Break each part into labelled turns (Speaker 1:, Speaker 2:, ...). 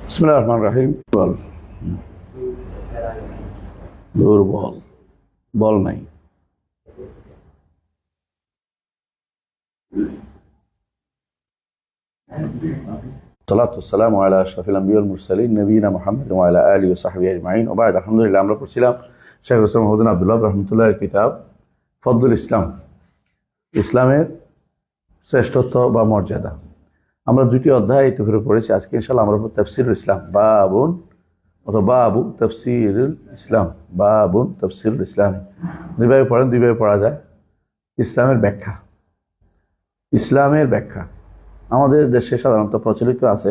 Speaker 1: বিসমিল্লাহির রহমানির রহিম। দুর্বল বল নাই। সালাতু ওয়াসসালামু আলা আশরাফিল আমবিয়া ওয়াল মুরসালিন নবিয়িনা মুহাম্মদ ওয়া আলা আলিহি ওয়া সাহবিহি আজমাইন। ওয়া বা'দ। আলহামদুলিল্লাহ, আমরা পড়ছিলাম শেখ হুসাইন মাহমুদ আব্দুল্লাহ রাহমাতুল্লাহির কিতাব ফদলুল ইসলাম, ইসলামের শ্রেষ্ঠত্ব বা মর্যাদা। আমরা দুটি অধ্যায় ইতিপূর্বে পড়েছি। আজকে ইনশাআল্লাহ আমরা তাফসীরুল ইসলাম, বাবুন অথবা বাবু তাফসীরুল ইসলাম, বাবুন তাফসীরুল ইসলাম। দুইভাবে পড়েন, দুইভাবে পড়া যায়। ইসলামের ব্যাখ্যা। ইসলামের ব্যাখ্যা আমাদের দেশে সাধারণত প্রচলিত আছে।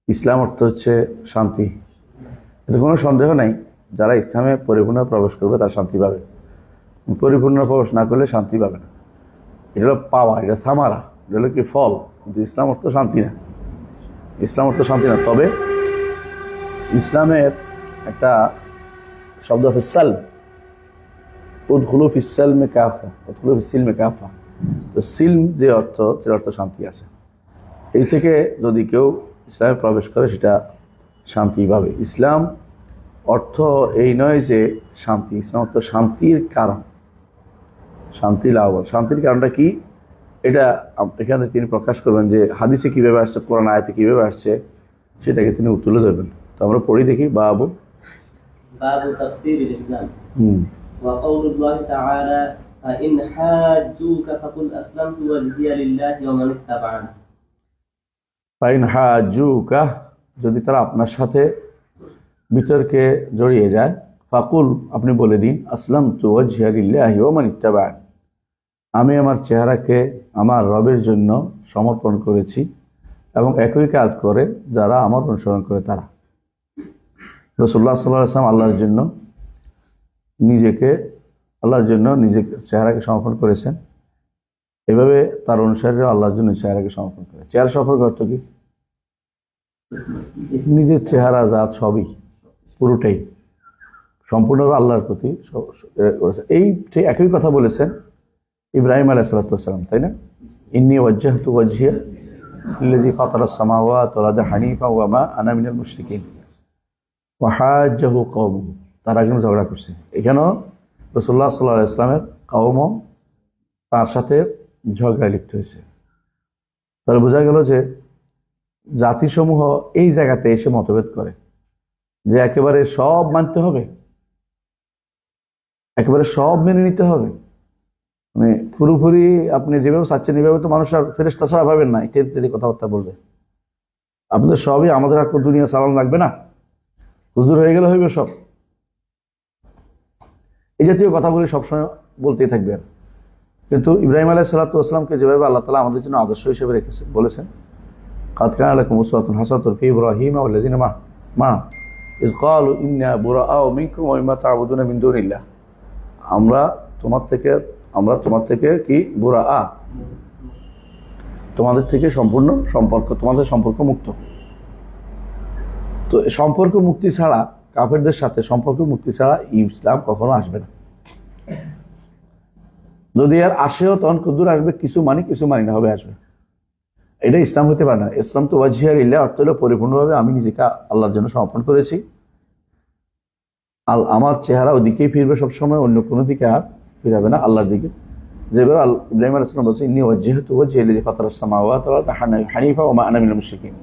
Speaker 1: ইসলাম অর্থ হচ্ছে শান্তি। এতে কোনো সন্দেহ নাই, যারা ইসলামে পরিপূর্ণ প্রবেশ করবে তারা শান্তি পাবে। পরিপূর্ণ প্রবেশ না করলে শান্তি পাবে না। এটা হলো পাওয়া, এটা সামারা, এটা হলো কি ফল। কিন্তু ইসলাম অর্থ শান্তি না, ইসলাম অর্থ শান্তি না। তবে ইসলামের একটা শব্দ আছে সালম, উদখুলু ফিস সালমি কাফা, উদখুলু ফিস সিলমি কাফা। তো সিলম যে অর্থ, সে অর্থ শান্তি আছে। এই থেকে যদি কেউ ইসলামে প্রবেশ করে সেটা শান্তি পাবে। ইসলাম অর্থ এই নয় যে শান্তি, ইসলাম অর্থ শান্তির কারণ, শান্তি লাভ। শান্তির কারণটা কি, এটা এখানে তিনি প্রকাশ করবেন যে হাদিসে কীভাবে আসছে, কোরআন আয়াতে কীভাবে আসছে, সেটাকে তিনি তুলে ধরবেন। তো আমরা পড়ি দেখি। বাবু তাফসীরুল ইসলাম ওয়া কাউলুল্লাহি তাআলা ফাইন হাজ্জুকা ফাকুল আসলামতু ওয়াজহিয়া লিল্লাহি ওয়া মান ইত্তাবা'আনি। ফাইন হাজ্জুকা, যদি তারা আপনার সাথে বিতর্কে জড়িয়ে যায়, ফাকুল, আপনি বলে দিন, আসলামতু ওয়াজহিয়া লিল্লাহি ওয়া মান ইত্তাবা'আনি, আমি আমার চেহারাকে আমার রবের জন্য সমর্পণ করেছি এবং একই কাজ করে যারা আমার অনুসরণ করে তারা। রাসূলুল্লাহ সাল্লাল্লাহু আলাইহি ওয়াসাল্লাম আল্লাহর জন্য নিজের চেহারাকে সমর্পণ করেছেন। এভাবে তার অনুসারীরা আল্লাহর জন্য চেহারাকে সমর্পণ করে। চেহারা সমর্পণ অর্থ কি, নিজের চেহারা জাত সবই, পুরোটাই সম্পূর্ণভাবে আল্লাহর প্রতি করেছে। এই ঠিক একই কথা বলেছেন ইব্রাহিম আলাইহিস সালাতু ওয়াস সালাম, তাই না? ইন্নী ওয়াজ্জাহতু ওয়াজহিয়া লিল্লাযী ফাতারাস সামাওয়াতি ওয়াল আরদা হানিফা ওয়া মা আনা মিনাল মুশরিকিন ওয়া হাজ্জাহু কওমুহু। তারা কিন্তু ঝগড়া করছে। এখানেও রাসূলুল্লাহ সাল্লাল্লাহু আলাইহি ওয়াসাল্লামের কওমও তার সাথে ঝগড়ায় লিপ্ত হয়েছে। তাহলে বোঝা গেল যে জাতিসমূহ এই জায়গাতে এসে মতভেদ করে যে একেবারে সব মানতে হবে, একেবারে সব মেনে নিতে হবে। মানে পুরোপুরি আপনি যেভাবে চাচ্ছেন এইভাবে তো মানুষ আর ফেরেশতা ছাড়া পাবেন না, ইত্যাদি কথাবার্তা বলবে। আপনাদের সবই, আমাদের আর দুনিয়া চালানো লাগবে না, হুজুর হয়ে গেলে হইবে সব। এই জাতীয় কথাগুলি সবসময় বলতেই থাকবেন। কিন্তু ইব্রাহিম আলাইহিস সালাতু ওয়াস সালামকে যেভাবে আল্লাহ তাআলা আমাদের জন্য আদর্শ হিসেবে রেখেছেন, বলেছেন কাদ কানা লাকুম উসওয়াতুন হাসানাতুন ফি ইব্রাহিম ওয়াল্লাযিনা মা'আহু ইয ক্বালু ইন্না বুরাআউ মিনকুম ওয়া মিম্মা তা'বুদুনা মিন দুনিল্লাহ। আমরা তোমার থেকে কি বুরাআ, তোমাদের থেকে সম্পূর্ণ সম্পর্ক, তোমাদের সম্পর্ক মুক্ত। তো সম্পর্ক মুক্তি ছাড়া, কাফেরদের সাথে সম্পর্ক মুক্তি ছাড়া ইসলাম কখনো আসবে না। যদি আর আসেও তখন কদ্দুর আসবে, কিছু মানি না হবে আসবে। এটা ইসলাম হতে পারে না। ইসলাম তো ওয়াজহিয়া লিল্লাহ অর্থ হলো পরিপূর্ণভাবে আমি নিজেকে আল্লাহর জন্য সমর্পণ করেছি। আমার চেহারা ওদিকেই ফিরবে সবসময়, অন্য কোনো দিকে আর ফিরাবে না, আল্লাহর দিকে। যেভাবে ইব্রাহিম আলাইহিস সালাম বলছে ইন্নী ওয়াজ্জাহতু ওয়াজহিয়া লিল্লাযী ফাতারাস সামাওয়াতি ওয়াল আরদা হানিফা ওয়া মা আনা মিনাল মুশরিকিন।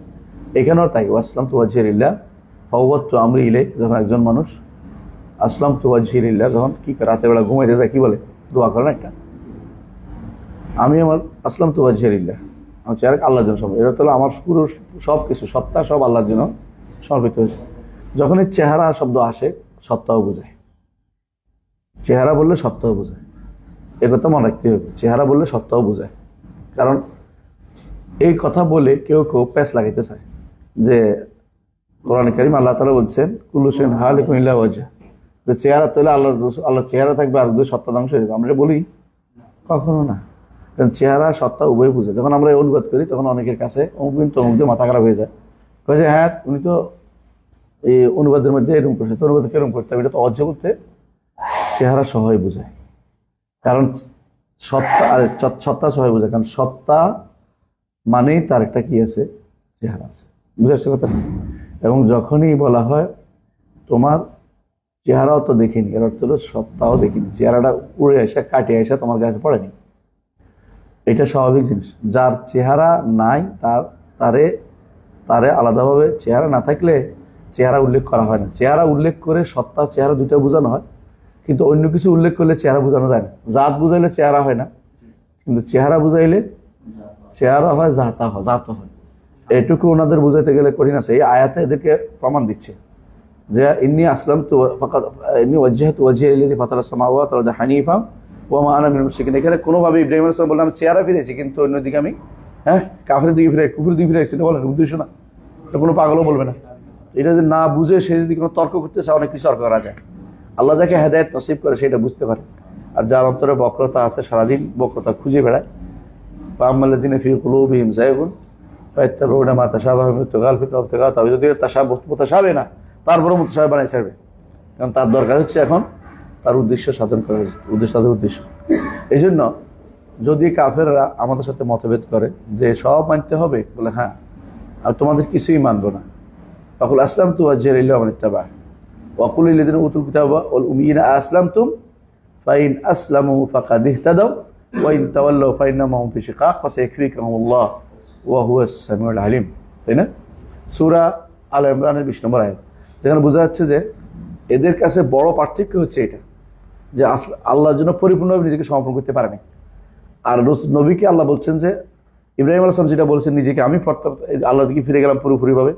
Speaker 1: এখানেও তাই, আসলামতু ওয়াজহিয়া লিল্লাহ ফাওয়াদতু আমরি ইলাইহি। যখন একজন মানুষ আসলামতু ওয়াজহিয়া লিল্লাহ, যখন কি রাতের বেলা ঘুমাইতে যায়, কি বলে, দোয়া করে না একটা, আমি আমার আসলামতু ওয়াজহিয়া লিল্লাহ, আমার চেহারা আল্লাহর জন্য সমর্পণ। এটা হলো আমার পুরো সব কিছু, সত্তা সব আল্লাহর জন্য সমর্পিত হয়েছে। যখন এই চেহারা শব্দ আসে, সত্তাও বোঝায়। চেহারা বললে সত্তাও বোঝায়, এ কথা মনে রাখতে হবে। চেহারা বললে সত্তাও বোঝায়। কারণ এই কথা বলে কেউ প্যাঁচ লাগাইতে চায় যে কোরআনে কারীম আল্লাহ তাআলা বলছেন কুল্লু শাইইন হালিকুন ইল্লা ওয়াজহা, যে চেহারা তোলে আল্লাহর চেহারা থাকবে আর সত্তা ধ্বংস হয়ে যাবে। আমরা বলি কখনো না, কারণ চেহারা সত্তা উভয় বুঝে। যখন আমরা অনুবাদ করি তখন অনেকের কাছে অমুক মাথা খারাপ হয়ে যায়, যে হ্যাঁ উনি তো এই অনুবাদের মধ্যে এরকম করছে, তো অনুবাদ কেরকম করতে হবে, এটা তো অজ্ঞ করতে চেহারা সহই বোঝায়। কারণ সত্তা সহই বোঝায়, কারণ সত্তা মানেই তার একটা কি আছে, চেহারা আছে। বুঝে আসছে কথা? এবং যখনই বলা হয় তোমার চেহারাও তো দেখিনি, এর অর্থ হলো সত্তাও দেখিনি, চেহারাটা উড়ে এসে কাটিয়ে এসে তোমার কাছে পড়েনি। এটা স্বাভাবিক জিনিস। যার চেহারা নাই তারে তারে আলাদাভাবে চেহারা না থাকলে চেহারা উল্লেখ করা হয় না। চেহারা উল্লেখ করে সত্তা চেহারা দুটো বোঝানো হয়, কিন্তু অন্য কিছু উল্লেখ করলে চেহারা বোঝানো যায় না। জাত বুঝাইলে চেহারা হয় না, কিন্তু চেহারা বুঝাইলে চেহারা হয়, জাত হয়। এটুকু ওনাদের বুঝাইতে গেলে কঠিন আছে। এই আয়াতে এদেরকে প্রমাণ দিচ্ছে যে ইন্নী আসলামতু ইন্নী ওয়াজ্জাহতু ওয়াজহিয়া লিল্লাযী ফাতারাস সামাওয়াতি ওয়াল আরদা হানিফান ওয়া মা আনা মিনাল মুশরিকিন। এখানে কোনোভাবে ইব্রাহিম আলাইহিস সালাম বললেন আমি চেহারা ফিরেছি, কিন্তু অন্যদিকে আমি কাফেরের দিকে ফিরে, কুফরের দিকে ফিরে, এটা বলেন উদ্দেশ্য না। এটা কোনো পাগলও বলবে না। এটা যদি না বুঝে সে যদি কোনো তর্ক করতে চায়, অনেক কিছু তর্ক করা যায়। আল্লাহ যাকে হেদায়েত নসিব করে সেটা বুঝতে পারে। আর যার অন্তরে বক্রতা আছে, সারাদিন বক্রতা খুঁজে বেড়ায়, ফাআম্মাল্লাযীনা ফী কুলূবিহিম যায়গুন ফায়াত্তাবিউনা মা তাশাবাহা মিনহু ইবতিগাআল ফিতনাতি ওয়া ইবতিগাআ তা'ওয়ীলিহি। যদি মুতাশাবিহ না, তারপরে মুতাশাবিহ বানাই ছাড়বে, কারণ তার দরকার হচ্ছে এখন তার উদ্দেশ্য সাধন করার উদ্দেশ্য। এই জন্য যদি কাফেররা আমাদের সাথে মতভেদ করে যে সব মানতে হবে, বলে হ্যাঁ আর তোমাদের কিছুই মানবো না, ফাকুল আসলামতু ওয়াজহিয়া লিল্লাহি ওয়া মান ইত্তাবা'আনি ওয়া কুল লিল্লাযীনা উতুল কিতাবা ওয়াল উম্মিয়িনা আসলামতুম ফাইন আসলামু ফাকাদ ইহতাদাw ওয়া ইন তাওয়াল্লাw ফাইন্নামা হুম ফি শিকাক ফাসায়াকফিকুহুমুল্লাহ ওয়া হুয়াস সামিউল আলিম। তাই না? সূরা আল ইমরানের 20 নম্বর আয়াত, যেখানে বোঝা যাচ্ছে যে এদের কাছে বড় পার্থক্য হচ্ছে এটা যে আল্লাহর জন্য পরিপূর্ণভাবে নিজেকে সমর্পণ করতে পারেনি। আর নবীকে আল্লাহ বলছেন যে ইব্রাহিম আলাইহিস সালাম যেটা বলছেন নিজেকে আমি আল্লাহর দিকে ফিরে গেলাম পুরোপুরিভাবে,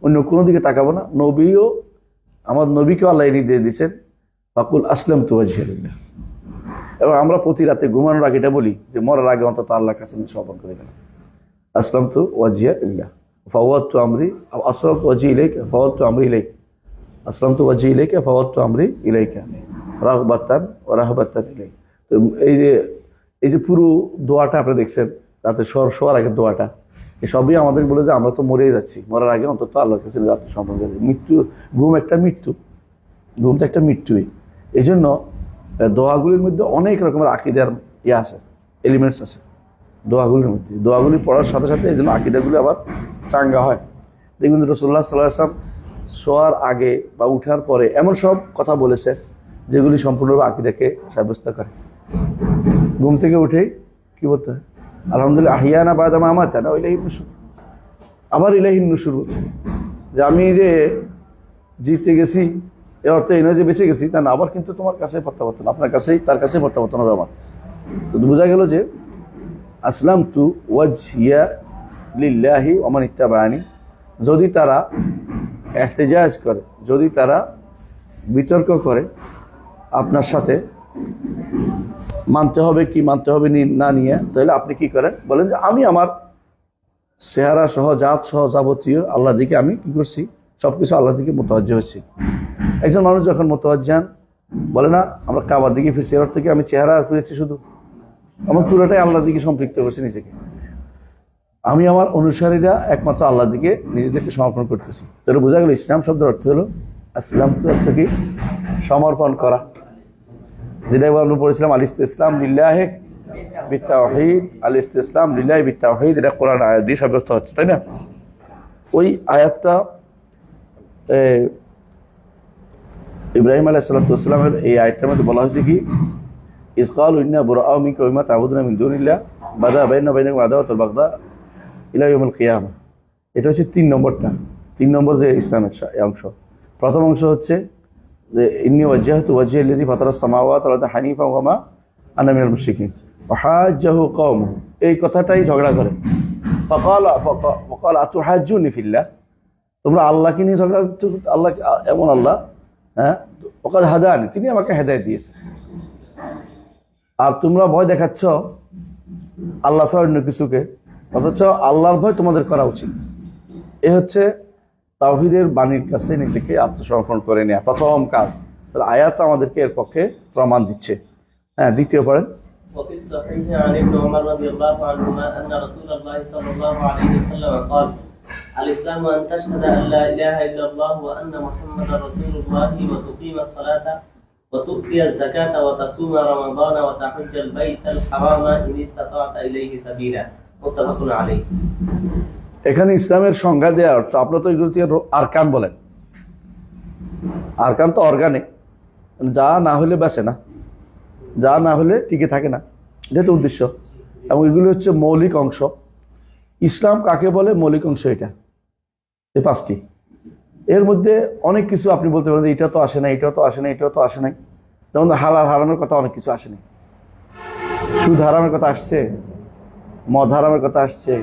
Speaker 1: অন্য কোনো দিকে তাকাবো না। নবীও আমার নবীকেও আল্লাহ নির্দেশ দিয়েছেন ফাকুল আসলামতু ওয়াজহিয়া লিল্লাহ। এবং আমরা প্রতি রাতে ঘুমানোর আগে এটা বলি যে মরার আগে অন্তত আল্লাহর কাছে সমর্পণ করে গেলাম, আসলামতু ওয়াজহিয়া লিল্লাহ ফাওয়াদতু আমরি আসলামতু ওয়াজহি ইলাইকা ফাওয়াদতু আমরি ইলাইকা আসলামতু ওয়াজহি ইলাইকা ফাওয়াদতু আমরি ইলাইকা রাগবাতান ওয়া রাহবাতান ইলাইকা। তো এই যে পুরো দোয়াটা আপনি দেখছেন রাতে শোয়ার আগের দোয়াটা, এসবই আমাদের বলে যে আমরা তো মরেই যাচ্ছি, মরার আগে অন্তত আল্লাহর কাছে আত্মসমর্পণ করে। ঘুম একটা মৃত্যুই। এই জন্য দোয়াগুলির মধ্যে অনেক রকমের আকীদার আছে, এলিমেন্টস আছে দোয়াগুলির মধ্যে। দোয়াগুলি পড়ার সাথে সাথে এই জন্য আকীদাগুলি আবার চাঙ্গা হয়। দেখবেন রাসূলুল্লাহ সাল্লাল্লাহু আলাইহি ওয়াসাল্লাম শোয়ার আগে বা উঠার পরে এমন সব কথা বলেছে যেগুলি সম্পূর্ণভাবে আকীদাকে সাব্যস্ত করে। ঘুম থেকে উঠেই কি বলতে হয়? আলহামদুলিল্লাহ আহিয়ানা বা'দা মা আমাতানা ওয়া ইলাইহিন নুশুর। আবার ইলাইহিন নুশুর বলছে যে আমি যে জিতে গেছি, এর অর্থ এই নয় যে বেঁচে গেছি তা না, আবার কিন্তু তোমার কাছে প্রত্যাবর্তন, আপনার কাছেই, তার কাছে প্রত্যাবর্তন হবে আমার। তো বোঝা গেল যে আসলামতু ওয়াজহিয়া লিল্লাহি ওয়া মান ইত্তাবা'আনি। যদি তারা ইহতিজাজ করে, যদি তারা বিতর্ক করে আপনার সাথে মানতে হবে কি মানতে হবে না নিয়ে, তাহলে আপনি কি করেন? বলেন যে আমি আমার চেহারা সহ জাত সহ যাবতীয় আল্লাহ দিকে আমি কি করছি, সবকিছু আল্লাহ দিকে মুতাওয়াজ্জিহ হয়েছি। একজন মানুষ যখন মুতাওয়াজ্জিহান বলে না আমরা কাবার দিকে ফিরছি, এর থেকে আমি চেহারা ফিরেছি, শুধু আমার পুরোটাই আল্লাহর দিকে সম্পৃক্ত করছি নিজেকে। আমি আমার অনুসারীরা একমাত্র আল্লাহর দিকে নিজেদেরকে সমর্পণ করতেছি। তাহলে বোঝা গেল ইসলাম শব্দের অর্থ হলো আসলাম, তো অর্থ কি? সমর্পণ করা। যেটা আমরা পড়েছিলাম আল ইসতিসলাম লিল্লাহি বিত্তাওহীদ, আল ইসতিসলাম লিল্লাহি বিত্তাওহীদ, এটা কোরআন আয়াত দিয়ে সাব্যস্ত হচ্ছে, তাই না? ওই আয়াতটা ইব্রাহিম আলাইহিস সালামের এই আয়াতটার মধ্যে বলা হয়েছে কি ইয ক্বালু ইন্না বুরাআউ মিনকা ওয়া মিম্মা তা'বুদুনা মিন দুনিল্লাহ বাদা বাইনা ওয়া বাইনাকুম আদাওয়াতুল বাগদা ইলা ইয়াউমিল কিয়ামাহ। এটা হচ্ছে 3 নম্বরটা, 3 নম্বর যে ইসলামের অংশ। প্রথম অংশ হচ্ছে যে ইন্নী ওয়াজ্জাহতু ওয়াজহিয়া লিল্লাযী ফাতারাস সামাওয়াতি ওয়াল আরদা হানিফান ওয়া মা আনা মিনাল মুশরিকিন ওয়া হাজ্জাহু কওমুহু। এই কথাটাই ঝগড়া করে। ফাকালা আতুহাজ্জুনি ফিল্লাহ, তোমরা আল্লাহকে নিয়ে ঝগড়া করতে, আল্লাহ এমন আল্লাহ, ওয়াকাদ হাদানি, তিনি আমাকে হেদায়েত দিয়েছেন, আর তোমরা ভয় দেখাচ্ছ আল্লাহ ছাড়া অন্য কিছুকে, অথচ আল্লাহর ভয় তোমাদের করা উচিত। এ হচ্ছে তাওহীদের বাণীর কাছে নিজেকে আত্মসমর্পণ করে নেওয়া প্রথম কাজ। তাহলে আয়াত আমাদেরকে এর পক্ষে প্রমাণ দিচ্ছে। দ্বিতীয় পড়েন।
Speaker 2: وفي الصحيح عن ابن عمر رضي الله عنهما أن رسول الله صلى الله عليه وسلم قال الإسلام أن تشهد أن لا إله إلا الله وأن محمدا رسول الله وتقيم الصلاة وتؤتي الزكاة وتصوم رمضان وتحج البيت الحرام إن استطعت إليه سبيلا متفق عليه.
Speaker 1: এখানে ইসলামের সংজ্ঞা দেওয়ার অর্থ, আপনারা তো এগুলো থেকে আরকান বলেন। আরকান তো অর্গানে, যা না হলে বাঁচে না, যা না হলে টিকে থাকে না, এটা তো উদ্দেশ্য। এবং এগুলো হচ্ছে মৌলিক অংশ। ইসলাম কাকে বলে? মৌলিক অংশ এটা, এই পাঁচটি। এর মধ্যে অনেক কিছু আপনি বলতে পারেন এটা তো আসে না, এটাও তো আসে না, এটাও তো আসে নাই। যেমন হালাল হারামের কথা অনেক কিছু আসেনি। সুদ হারামের কথা আসছে, মদ হারামের কথা আসছে,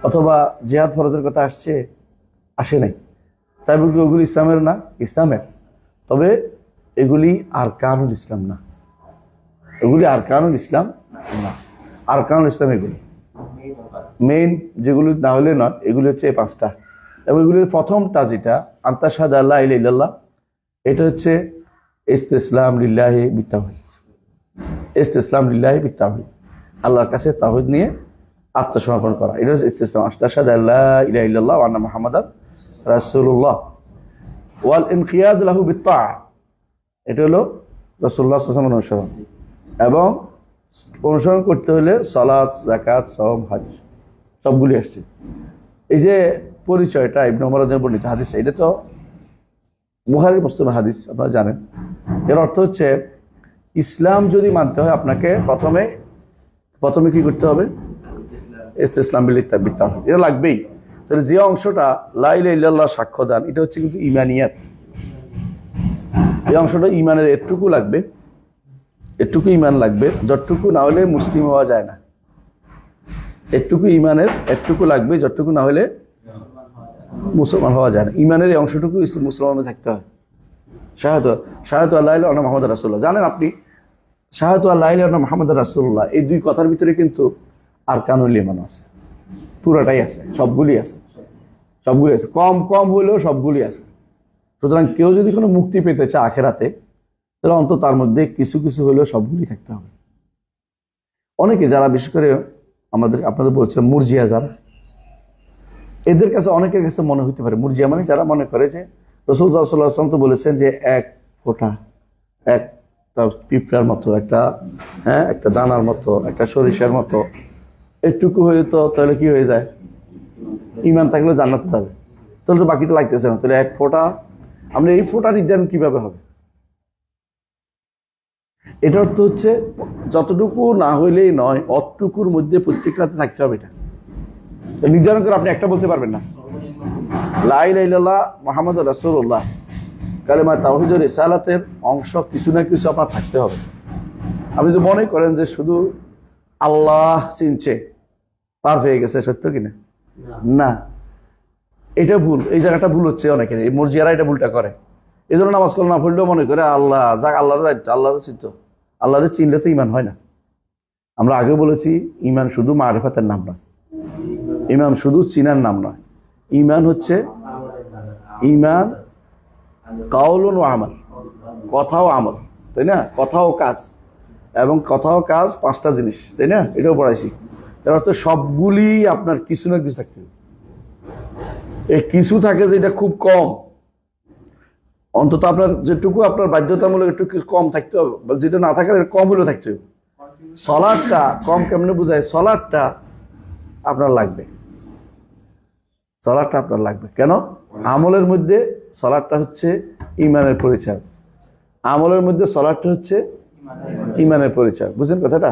Speaker 1: অথবা জিহাদ ফরজের কথা আসছে, আসে নাই। তাই বলতে ওগুলি ইসলামের না? ইসলামের। তবে এগুলি আরকানুল ইসলাম না, এগুলি আরকানুল ইসলাম না। আরকানুল ইসলাম এগুলি মেইন, যেগুলি না হলে নয়, এগুলি হচ্ছে এই পাঁচটা। এবং এগুলির প্রথমটা যেটা আনতাশহাদু আল্লা ইলাহা ইল্লাল্লাহ, এটা হচ্ছে ইসতিসলাম লিল্লাহি বিত্তাওহীদ। ইসতিসলাম লিল্লাহি বিত্তাওহীদ, আল্লাহর কাছে তাওহীদ নিয়ে আত্মসমর্পণ করা, এটা হচ্ছে ইসতিসলাম। আনতাশহাদু আল্লা ইলাহা ইল্লাল্লাহ ওয়া আন্না মুহাম্মাদান রাসূলুল্লাহ ওয়াল ইনকিয়াদ লাহু বিত্তাআহ, এটা হলো রাসূলুল্লাহ সাল্লাল্লাহু আলাইহি ওয়াসাল্লাম অনুসরণ। এবং অনুসরণ করতে হলে সালাত, যাকাত, সাওম, হজ সবগুলি আসছে। এই যে পরিচয়টা ইবনে ওমর রাদিয়াল্লাহু আনহু বর্ণিত হাদিস, এটা তো বুখারী মুসলিমের হাদিস, আপনারা জানেন। এর অর্থ হচ্ছে ইসলাম যদি মানতে হয় আপনাকে প্রথমে কি করতে হবে? ইসতিসলাম বিত্তাওহীদ, এটা লাগবেই। তাহলে যে অংশটা লা ইলাহা ইল্লাল্লাহ সাক্ষ্য দান, এটা হচ্ছে কিন্তু ইমানিয়াত। এই অংশটা ইমানের এটুকু লাগবে, এটুকু ইমান লাগবে, যতটুকু না হলে মুসলিম হওয়া যায় না। একটুকু ইমানের এটুকু লাগবে, যতটুকু না হলে মুসলমান হওয়া যায় না। ইমানের এই অংশটুকু মুসলমানের থাকতে হয়। শাহাদাতু আল্লা ইলাহা ইল্লাল্লাহ মুহাম্মাদুর রাসূলুল্লাহ, জানেন আপনি শাহাদাতু আল্লা ইলাহা ইল্লাল্লাহ মুহাম্মাদুর রাসূলুল্লাহ, এই দুই কথার ভিতরে কিন্তু আরকানুল ঈমান আছে, পুরোটাই আছে, সবগুলি আছে, সবগুলি আছে, কম কম হলেও সবগুলি আছে। সুতরাং কেউ যদি কোনো মুক্তি পেতে চায় আখেরাতে, তাহলে অন্তত তার মধ্যে কিছু কিছু হলেও সবগুলি থাকতে হবে। অনেকে যারা, বিশেষ করে আপনাদের বলছিলাম মুরজিয়া যারা, এদের কাছে, অনেকের কাছে মনে হতে পারে, মুরজিয়া মানে যারা মনে করে যে রাসূলুল্লাহ সাল্লাল্লাহু আলাইহি ওয়াসাল্লাম তো বলেছেন যে এক ফোঁটা, একটা পিঁপড়ার মতো, একটা দানার মতো, একটা সরিষার মতো, একটুকু হয়ে তো তাহলে কি হয়ে যায়? ইমান থাকলে জান্নাতে যাবে। তাহলে তো বাকিটা লাগতেছে না, তাহলে এক ফোঁটা, আমরা এই ফোঁটা নির্ধারণ কিভাবে হবে? এটা অর্থ হচ্ছে যতটুকু না হইলেই নয়, অতটুকুর মধ্যে প্রত্যেকটাতে থাকতে হবে। এটা নির্ধারণ করে আপনি একটা বলতে পারবেন না। লা ইলাহা ইল্লাল্লাহ মুহাম্মাদুর রাসূলুল্লাহ, কালেমা তাওহীদের রিসালাতের অংশ কিছু না কিছু আপনার থাকতে হবে। আপনি যদি মনে করেন যে শুধু আল্লাহ চিনছে পার হয়ে গেছে, সত্য কিনা? না, এটা ভুল। এই জায়গাটা ভুল হচ্ছে অনেকের, এই মুরজিয়ারা এটা ভুলটা করে। এই জন্য নামাজ কালাম না পড়লেও মনে করে আল্লাহ, যাক আল্লাহর দায়িত্ব, আল্লাহর চিন্তা। আল্লাহরে চিনলে তো ইমান হয় না। আমরা আগে বলেছি ইমান শুধু মারিফাতের নাম নয়, ইমান শুধু চিনার নাম নয়। ইমান হচ্ছে ইমান কাউলুন ওয়া আমাল, কথা ও আমল, তাই না? কথা ও কাজ, এবং কথা ও কাজ পাঁচটা জিনিস, তাই না? এটাও পড়াইছি। এর অর্থ সবগুলি আপনার কিছু না কিছু থাকতে হবে। এই কিছু থাকে যেটা খুব কম, অন্তত আপনার যেটুকু আপনার বাধ্যতামূলক একটু কম থাকতে হবে, যেটা না থাকার কম হলেও থাকতে হবে। সলাদটা কম কেমনে বোঝায়? সলাদটা আপনার লাগবে, সলাদটা আপনার লাগবে। কেন? আমলের মধ্যে সলাদটা হচ্ছে ইমানের পরিচয়, আমলের মধ্যে সলাদটা হচ্ছে ইমানের পরিচয়। বুঝলেন কথাটা?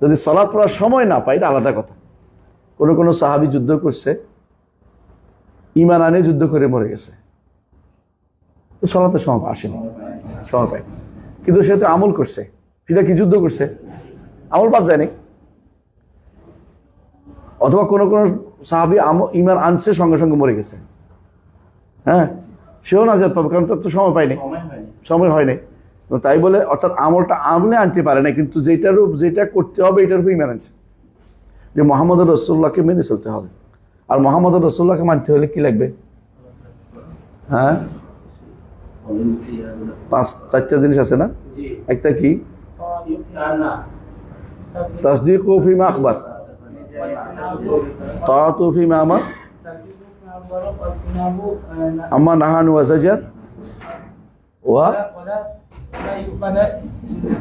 Speaker 1: যদি সলাদ পড়ার সময় না পাই, এটা আলাদা কথা। কোনো সাহাবী যুদ্ধ করছে, ইমান আনে যুদ্ধ করে মরে গেছে, তো সলাতের সময় আসেনি, সময় পাই, কিন্তু সে তো আমল করছে। সেটা কি যুদ্ধ করছে? আমল বাদ যায়নি। অথবা কোন সাহাবী ইমান আনছে, সঙ্গে সঙ্গে মরে গেছে, সেও নাজাত পাবে, কারণ তার তো সময় পায়নি, সময় হয়নি। তাই বলে অর্থাৎ আমলটা আমলে আনতে পারে না, কিন্তু যেটা করতে হবে এটার উপর ইমান আনছে, যে মুহাম্মদুর রাসূলুল্লাহকে মেনে চলতে হবে। আর মুহাম্মদুর রাসূলুল্লাহকে মানতে হলে কি লাগবে? চারটা জিনিস আছে না? একটা কি? তাসদীকু ফিমা আখবার, তাআতু ফিমা আমার, আম্মা নাহান ওয়া যাজার, ওয়া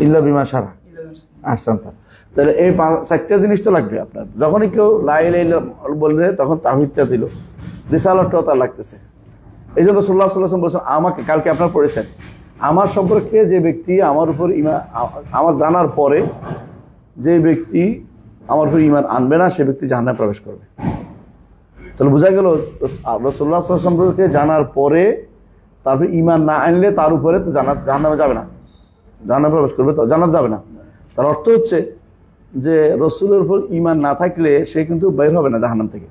Speaker 1: ইল্লা বিমা শারা। আহসান। তাহলে এই চারটা জিনিস তো লাগবে আপনার। যখনই কেউ লা ইলাহা ইল্লাল্লাহ বলবে তখন তাওহীদটা দিল, রিসালাতটাও তার লাগতেছে। এই জন্য রাসূলুল্লাহ সাল্লাল্লাহু আলাইহি ওয়াসাল্লাম বলেছেন, আমাকে কালকে আপনারা পড়েছেন, আমার সম্পর্কে যে ব্যক্তি আমার উপর আমার জানার পরে যে ব্যক্তি আমার উপর ঈমান আনবে না, সে ব্যক্তি জাহান্নামে প্রবেশ করবে। তাহলে বোঝা গেল রাসূলুল্লাহ সাল্লাল্লাহু আলাইহি ওয়াসাল্লাম সম্পর্কে জানার পরে তারপরে ঈমান না আনলে তার উপরে তো জাহান্নামে যাবে না, জাহান্নামে প্রবেশ করবে, তো জান্নাত যাবে না। তার অর্থ হচ্ছে যে রসুলের উপর ঈমান না থাকলে সে কিন্তু বের হবে না জাহান্নাম থেকে।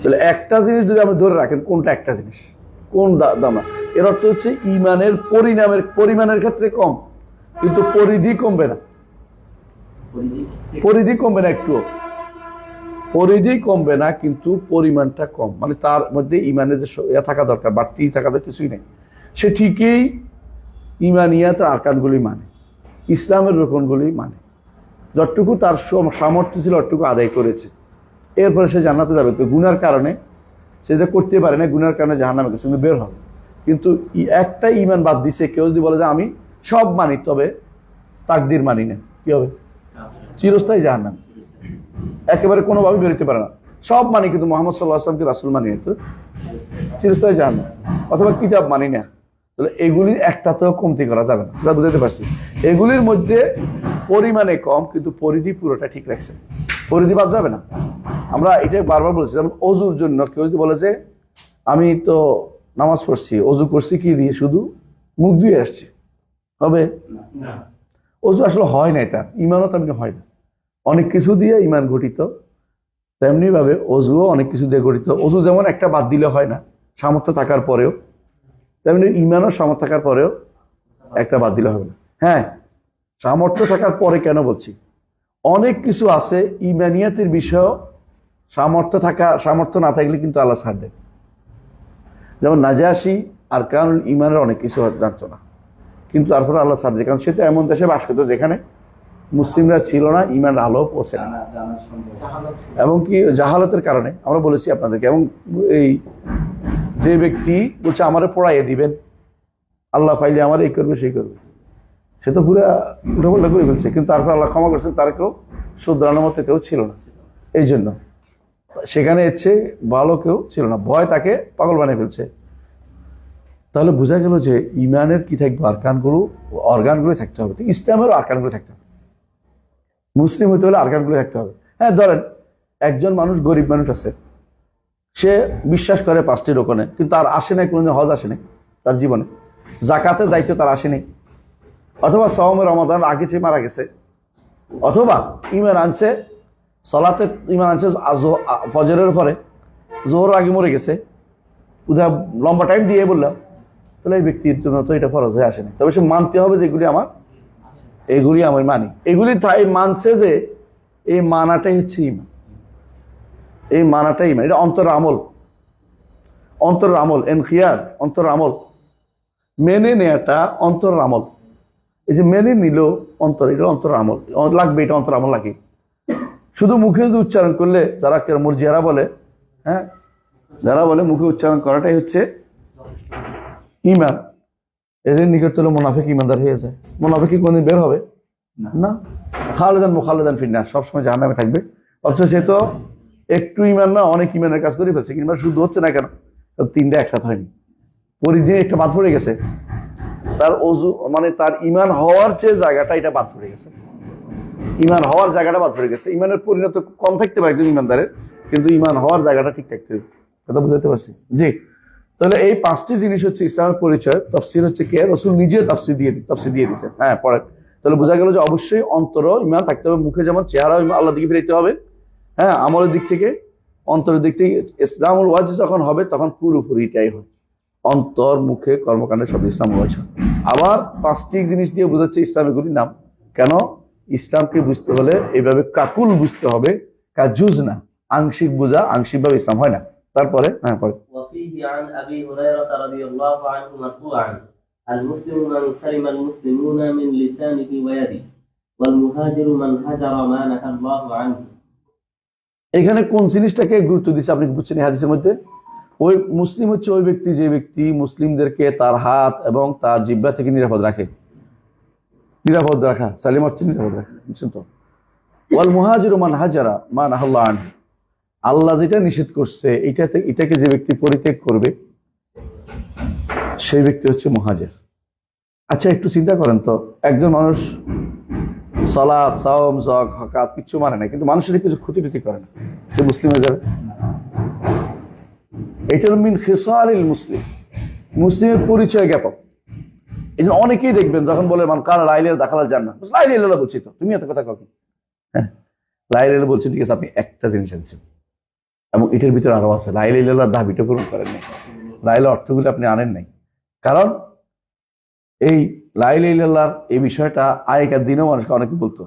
Speaker 1: তাহলে একটা জিনিস যদি আপনি ধরে রাখেন, কোনটা একটা জিনিস, কোন দাম, এর অর্থ হচ্ছে ঈমানের পরিমাণের ক্ষেত্রে কম, কিন্তু পরিধি কমবে না, পরিধি কমবে না, একটু পরিধি কমবে না, কিন্তু পরিমাণটা কম। মানে তার মধ্যে ঈমানের যে থাকা দরকার, বাড়তি থাকা তো কিছুই নেই, সে ঠিকই ঈমানিয়াতের আরকানগুলি মানে, ইসলামের রোকনগুলি মানে, যতটুকু তার সামর্থ্য ছিল অতটুকু আদায় করেছে, এরপরে সে জান্নাতে যাবে। তো গুনার কারণে সে যে করতে পারে না, গুনার কারণে জাহান্নামে গেছে, কিন্তু বের হবে। কিন্তু একটা ঈমান বাদ দিছে, কেউ যদি বলে যে আমি সব মানি তবে তাকদির মানি না, কি হবে? চিরস্থায়ী জাহান্নাম, একেবারে কোনোভাবে বেরোতে পারে না। সব মানি কিন্তু মুহাম্মদ সাল্লাল্লাহু আলাইহি ওয়াসাল্লামকে রাসূল মানি না, তো চিরস্থায়ী জাহান্নাম। অথবা কিতাব মানি না, তাহলে এগুলির একটাতেও কমতি করা যাবে না। যা বুঝাতে পারছি, এগুলির মধ্যে পরিমাণে কম, কিন্তু পরিধি পুরোটা ঠিক রাখছে, পরিধি বাদ যাবে না। আমরা এটা বারবার বলছি, যেমন অজুর জন্য কেউ যদি বলে যে আমি তো নামাজ পড়ছি, অজু করছি কি দিয়ে? শুধু মুখ ধুয়ে আসছি, হবে না। অজু আসলে হয় না, এটা ঈমানও তেমনি হয় না, অনেক কিছু দিয়ে ঈমান গঠিত, তেমনি ভাবে অজুও অনেক কিছু দিয়ে গঠিত। অজু যেমন একটা বাদ দিলে হয় না সামর্থ্য থাকার পরেও, তেমনি ঈমানও সামর্থ্য থাকার পরেও একটা বাদ দিলে হবে না। হ্যাঁ, সামর্থ্য থাকার পরে কেন বলছি, অনেক কিছু আছে ঈমানিয়াতের বিষয় সামর্থ্য না থাকলে কিন্তু আল্লাহ ছাড় দেয়। যেমন নাজাশী আর কারণ ঈমানের অনেক কিছু জানতো না, কিন্তু তারপরে আল্লাহ ছাড় দেয়, কারণ সে তো এমন দেশে বাস করতো যেখানে মুসলিমরা ছিল না, ঈমান আলো পৌঁছে না, এবং কি জাহালতের কারণে। আমরা বলেছি আপনাদেরকে, এবং এই যে ব্যক্তি বলছে আমারে পড়াইয়ে দিবেন, আল্লাহ পাইলে আমার এই করবে সেই করবে, সে তো পুরা উল্টাপাল্টা করে ফেলছে, কিন্তু তারপর আল্লাহ ক্ষমা করছেন, তার কেউ শুধরানোর মতো কেউ ছিল না। এই জন্য সেখানে এসছে ভালো কেউ ছিল না, ভয় তাকে পাগল বানিয়ে ফেলছে। তাহলে বোঝা গেল যে ঈমানের কি থাকবে, অর্গানগুলো থাকতে হবে। তো ইসলামেরও আরকানগুলো থাকতে হবে, মুসলিম হতে হলে আরকানগুলো থাকতে হবে। হ্যাঁ, ধরেন একজন মানুষ, গরিব মানুষ আছে, সে বিশ্বাস করে 5টি রোকনে, কিন্তু আর আসে নাই কোনোদিন, হজ আসে নাই তার জীবনে, জাকাতের দায়িত্ব তার আসে নাই, অথবা সওমে রমাদান আগে থেকে মারা গেছে, অথবা ঈমান আনছে সলাতে, ঈমান আনছে ফজরের পরে, জোহর আগে মরে গেছে, উদাহরণ লম্বা টাইম দিয়ে বললাম, তাহলে এই ব্যক্তির জন্য তো এটা ফরজ হয়ে আসে না। তবে সে মানতে হবে যে এগুলি আমার মানি, এগুলি তাই মানছে যে এই মানাটাই হচ্ছে ঈমান, এই মানাটাই ঈমান। এটা অন্তরের আমল, এনকিয়াদ, অন্তরের আমল, মেনে নেওয়াটা অন্তরের আমল। এই যে মেনে নিল অন্তর, এটা অন্তরের আমল লাগবে, এটা অন্তর আমল লাগে। শুধু মুখে যদি উচ্চারণ করলে, যারা মুরজিয়ারা বলে, হ্যাঁ, যারা বলে মুখে উচ্চারণ করাটাই হচ্ছে ঈমান, এদের নিকট হলো মুনাফিক ঈমানদার হয়ে যায়। মুনাফিক কি কোনদিন বের হবে না, খালেদান মুখালেদান ফিন্নার, সবসময় জাহান্নামে থাকবে। অথচ সে তো একটু ঈমান না, অনেক ঈমানের কাজ করে ফেলছে, কিন্তু শুদ্ধ হচ্ছে না কেন? তিনটা একসাথে হয়নি, পরিধি একটা বাদ পড়ে গেছে, তার অজু মানে তার ঈমান হওয়ার যে জায়গাটা, এটা বাদ পড়ে গেছে, ঈমান হওয়ার জায়গাটা বাদ পড়ে গেছে। ঈমানের পরিণত কম থাকতে পারে একজন ঈমানদারের, কিন্তু ঈমান হওয়ার জায়গাটা ঠিক থাকতে হবে। কথা বুঝাতে পারছি? জি। তাহলে এই 5টি জিনিস হচ্ছে ইসলামের পরিচয়। তাফসীর হচ্ছে কে? রাসূল নিজে তাফসীর দিয়ে দিয়েছেন। হ্যাঁ, পড়েন। তাহলে বোঝা গেল যে অবশ্যই অন্তর ঈমান থাকতে হবে, মুখে যেমন চেহারা আল্লাহর দিকে ফিরাইতে হবে, হ্যাঁ, আমলের দিক থেকে, অন্তরের দিক থেকে ইসলামুল ওয়াজিব যখন হবে তখন পুরোপুরিটাই হয়, অন্তর, মুখে, কর্মকাণ্ডে সব ইসলামুল ওয়াজিব। আবার 5টি জিনিস দিয়ে বোঝাচ্ছে ইসলামের নাম। কেন? ইসলামকে বুঝতে হলে এইভাবে কাকুল বুঝতে হবে, কাজুজ না, আংশিক বোঝা, আংশিকভাবে ইসলাম হয় না। তারপরে হ্যাঁ, পরে
Speaker 2: وفيه عن أبي هريرة رضي الله عنه مرفوعا المسلم من سلم المسلمون من لسانه ويده والمهاجر من هجر ما نهى الله عنه।
Speaker 1: এখানে কোন জিনিসটাকে গুরুত্ব দিচ্ছে আপনি বুঝছেন এই হাদিসের মধ্যে? ওই মুসলিম হচ্ছে ওই ব্যক্তি যে ব্যক্তি মুসলিমদেরকে তার হাত এবং তার জিহ্বা থেকে নিরাপদ রাখে। নিরাপদ রাখা, সালিম অর্থে নিরাপদ রাখা, বুঝছেন তো? ওয়াল মুহাজিরু মান হাজারা মা নাহাল্লাহু আনহু, আল্লাহ যেটা নিষেধ করছে এটাকে যে ব্যক্তি পরিত্যাগ করবে সেই ব্যক্তি হচ্ছে মুহাজির। আচ্ছা একটু চিন্তা করেন তো, একজন মানুষ সালাত, সাওম, যাকাত কিচ্ছু মানে না, কিন্তু মানুষের কিছু ক্ষতি টতি করে না, সে মুসলিম হয়ে যাবে? এটার মিন খিসালিল মুসলিম, মুসলিমের পরিচয় জ্ঞাপক। এই জন্য অনেকেই দেখবেন যখন বলে মান কারা লা ইলাহা দাখালাল জান্নাহ, লা ইলাহা ইল্লাল্লাহ বলছি তো, তুমি এত কথা কখন? হ্যাঁ, লা ইলাহা ইল্লাল্লাহ বলছি, ঠিক আছে, আপনি একটা জিনিস আনছেন এবং এটার ভিতরে আরো আছে, লা ইলাহা ইল্লাল্লাহ দাবিটা পূরণ করেন নাই, লা ইলাহা অর্থগুলো আপনি আনেন নাই। কারণ এই লা ইলাহা ইল্লাল্লাহ এই বিষয়টা আগেকার দিনেও মানুষকে অনেকে বলতো।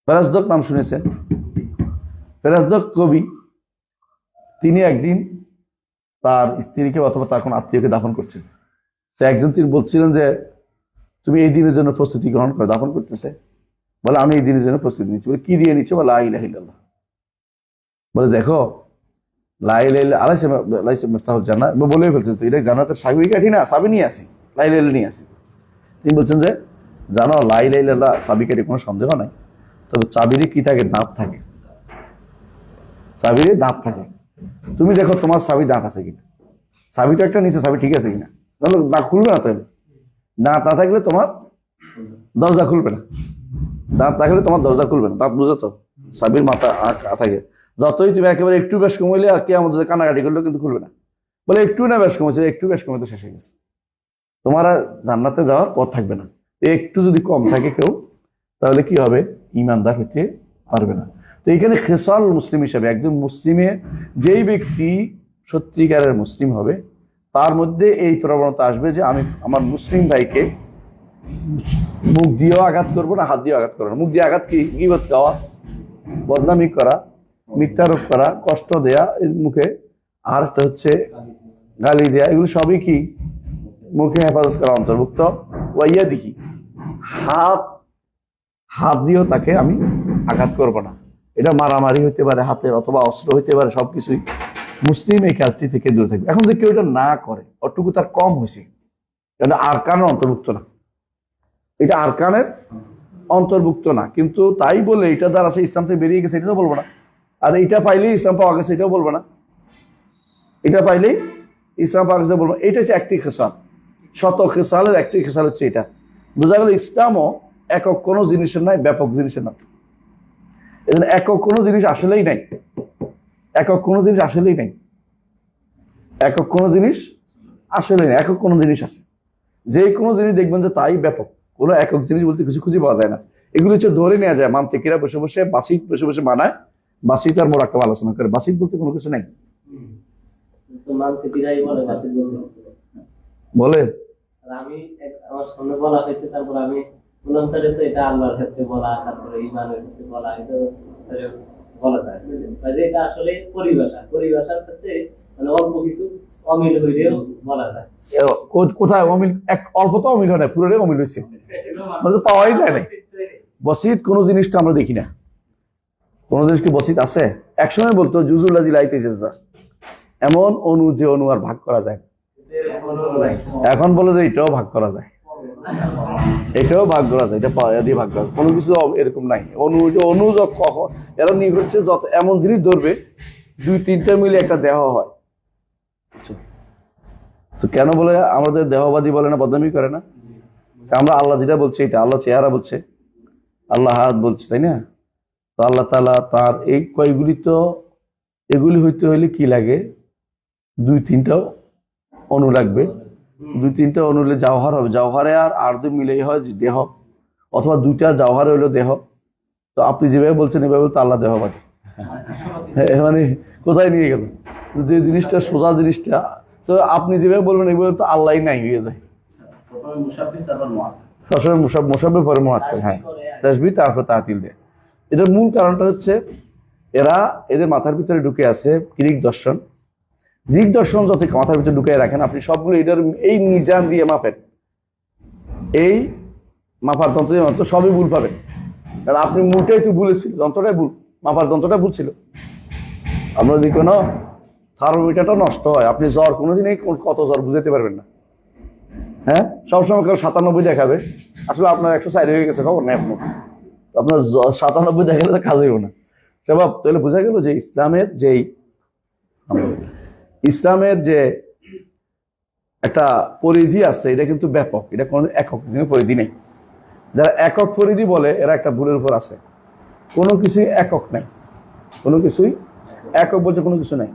Speaker 1: ফেরাজদক নাম শুনেছেন? ফেরাজদক কবি, তিনি একদিন তার স্ত্রীকে অথবা তার কোন আত্মীয়কে দাফন করছেন। তো একজন তিনি বলছিলেন যে তুমি এই দিনের জন্য প্রস্তুতি গ্রহণ করে দাফন করতেছে, বলে আমি এই দিনের জন্য প্রস্তুতি নিচ্ছি। বলে কি দিয়ে নিচ্ছ? বলে লা ইলাহা ইল্লাল্লাহ। বলে দেখো লা ইলাহা ইল্লাল্লাহ আলাইহিস মিফতাহুল জান্নাহ বলেই ফেলছেন, তো এটা জান্নাতের চাবি কাঠি না, চাবি নিয়ে আসি, লা ইলাহা ইল্লাল্লাহ নিয়ে আসি। তিনি বলছেন যে জানো লা ইলাহা ইল্লাল্লাহ চাবি কাঠি, কোনো সন্দেহ নাই, তবে চাবিরই কি থাকে? দাঁত থাকে, চাবিরই দাঁত থাকে। তুমি দেখো তোমার চাবি দাঁত আছে কিনা, চাবি তো একটা নিচে, চাবি ঠিক আছে কিনা, তাহলে দাঁত খুলবে না। তাহলে দাঁত না থাকলে তোমার দরজা খুলবে না, দাঁত থাকলে তোমার দরজা খুলবে না। দাঁত বুঝো তো, চাবির মাথা থাকে, যতই তুমি একেবারে একটু বেশ কমাইলে আর কি আমাদের কানাকাটি করলেও কিন্তু খুলবে না। বলে একটু না বেশ কমেছে, একটু বেশ কমে তো শেষ হয়ে গেছে, তোমার আর জান্নাতে যাওয়ার পথ থাকবে না। একটু যদি কম থাকে কেউ, তাহলে কি হবে? ইমানদার হতে পারবে না। তো এইখানে খেসাল মুসলিম হিসাবে একজন মুসলিমে, যেই ব্যক্তি সত্যিকারের মুসলিম হবে, তার মধ্যে এই প্রবণতা আসবে যে আমি আমার মুসলিম ভাইকে মুখ দিয়েও আঘাত করবো না, হাত দিয়েও আঘাত করবো না। মুখ দিয়ে আঘাত কি? গীবত গাওয়া, বদনামি করা, মিথ্যারোপ করা, কষ্ট দেয়া এর মুখে, আর একটা হচ্ছে গালি দেয়া, এগুলো সবই কি মুখে হেফাজত করা অন্তর্ভুক্ত। ওয়াইয়া দেখি হাত দিয়েও তাকে আমি আঘাত করব না। এটা মারামারি হইতে পারে হাতের, অথবা অস্ত্র হইতে পারে, সবকিছুই মুসলিম এই কাজটি থেকে দূরে থাকবে। এখন যদি কেউ এটা না করে, অটুকু তার কম হয়েছে, এটা আরকানের অন্তর্ভুক্ত না, এটা আরকানের অন্তর্ভুক্ত না, কিন্তু তাই বলে এটা দ্বারা সে ইসলাম থেকে বেরিয়ে গেছে এটা তো বলবো না। আর এটা পাইলেই ইসলাম পাওয়া গেছে এটাও বলবো না, এটা পাইলেই ইসলাম পাওয়া গেছে বলবো। এটা হচ্ছে একটি খেসাল, শত খেসালের একটি খেসাল হচ্ছে এটা। বোঝা গেল ইসলামও একক কোনো জিনিসের নাই, ব্যাপক জিনিসের না। একক কোনো জিনিস আসলেই নাই, একক কোনো জিনিস আসলেই নাই, একক কোনো জিনিস আসলেই নাই, একক কোনো জিনিস আছে। যে কোনো জিনিস দেখবেন যে তাই ব্যাপক, কোনো একক জিনিস বলতে কিছু খুঁজে পাওয়া যায় না। এগুলো হচ্ছে ধরে নেওয়া যায়, মান্তিকিরা বসে বসে বাসিত বসে বসে বানায়, বাসিত আর মোরাক্কাব আলোচনা করে। বাসিত বলতে কোনো কিছু নাই বলে।
Speaker 2: আমি আমার সামনে বলা হয়েছে, তারপর আমি মূলান্তরে তো এটা আল্লাহর ক্ষেত্রে বলা, তারপরে ইমানের ক্ষেত্রে বলা, এটা বলা যায় যে এটা আসলে পরিভাষার ক্ষেত্রে মানে অল্প কিছু অমিল হইলেও বলা যায়।
Speaker 1: কোথায় অমিল? অল্প তো অমিল হয় না, পুরোটাই অমিল হয়েছে, মানে পাওয়াই যায় না। বসিত কোন জিনিসটা আমরা দেখি না, কোন জিনিস কি বসিত আছে? একসময় বলতো জুজুল্লাজি লাইতেছে, এমন অনু যে অনু আর ভাগ করা যায়, এখন বলে যে এটাও ভাগ করা যায়, এটাও ভাগ করা যায়, এটা পাওয়া দিয়ে ভাগ করা, কোনো কিছু এরকম নাই। অনু কখন এরা নিয়ে করছে, যত এমন জিনিস ধরবে 2-3টা মিলে একটা দেহ হয়। তো কেন বলে আমাদের দেহবাদী বলে না, বদনামি করে না? আমরা আল্লাহ যেটা বলছি এটা, আল্লাহ চেহারা বলছে, আল্লাহ হাত বলছে, তাই না? তো আল্লাহ তাআলা তার এই কয়গুলি, তো এগুলি হইতে হইলে কি লাগে? 2-3টা অনু লাগবে, 2-3টা অনু হলে জাওহার হবে, জাওহারে আর দুই মিলেই হয় দেহ, অথবা 2টা জাওহারে হইলো দেহ। তো আপনি যেভাবে বলছেন এভাবে তো আল্লাহ দেহবাদী, মানে কোথায় নিয়ে গেল? যে জিনিসটা সোজা জিনিসটা, তো আপনি যেভাবে বলবেন এভাবে তো আল্লাহ নাই হয়ে যায়। মুসাব্বিহ পরে মুআত্তাল, হ্যাঁ, তাসবিহ তারপর তাতিল দেয়। এটার মূল কারণটা হচ্ছে এদের মাথার ভিতরে ঢুকে আছে গ্রিক দর্শন। গ্রিক দর্শন যত মাথার ভিতরে ঢুকে রাখেন, আপনি সবগুলো এটার এই মিজান দিয়ে মাপেন, এই মাপার যন্ত্র সবই ভুল পাবেন। কারণ আপনি মূলটাই তো ভুলেছিল, যন্ত্রটাই ভুল, মাপার যন্ত্রটা ভুল ছিল। আপনার যদি কোনো থার্মোমিটারটা নষ্ট হয়, আপনি জ্বর কোনোদিনই কত জ্বর বুঝাতে পারবেন না। হ্যাঁ, সবসময় কেউ 97 দেখাবে, আসলে আপনার 104 হয়ে গেছে, খবর নেই আপনার। আপনার 97 দেখা গেলে কাজ হইব না। স্বভাব তাহলে বোঝা গেল যে ইসলামের যে একটা পরিধি আছে, এটা কিন্তু ব্যাপক, এটা কোনো একক পরিধি নেই। যারা একক পরিধি বলে এরা একটা ভুলের উপর আছে। কোনো কিছুই একক নাই, কোনো কিছুই একক বলছে কোনো কিছু নাই।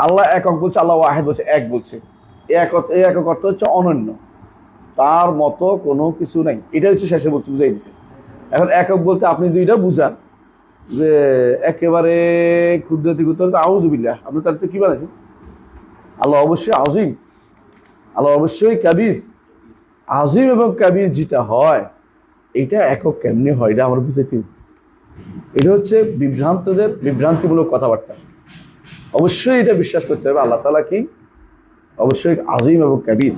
Speaker 1: আল্লাহ একক বলছে, আল্লাহ ওয়াহিদ বলছে, এক বলছে। এই একক অর্থ হচ্ছে অনন্য, তার মতো কোনো কিছু নাই। এটা হচ্ছে শেষে বলছে, বুঝাই দিচ্ছে। এখন একক বলতে আপনি দুইটা বুঝান যে একেবারে ক্ষুদ্রাতি ক্ষুদ্র আউযুবিল্লাহ, আপনি তার কি বানাইছেন? আল্লাহ অবশ্যই আজিম, আল্লাহ অবশ্যই কাবির। আজিম এবং কাবির যেটা হয়, এটা একক কেমনি হয় এটা আমরা বুঝেছি। এটা হচ্ছে বিভ্রান্তদের বিভ্রান্তিমূলক কথাবার্তা। অবশ্যই এটা বিশ্বাস করতে হবে আল্লাহ তাআলা কি অবশ্যই আজিম এবং কাবির,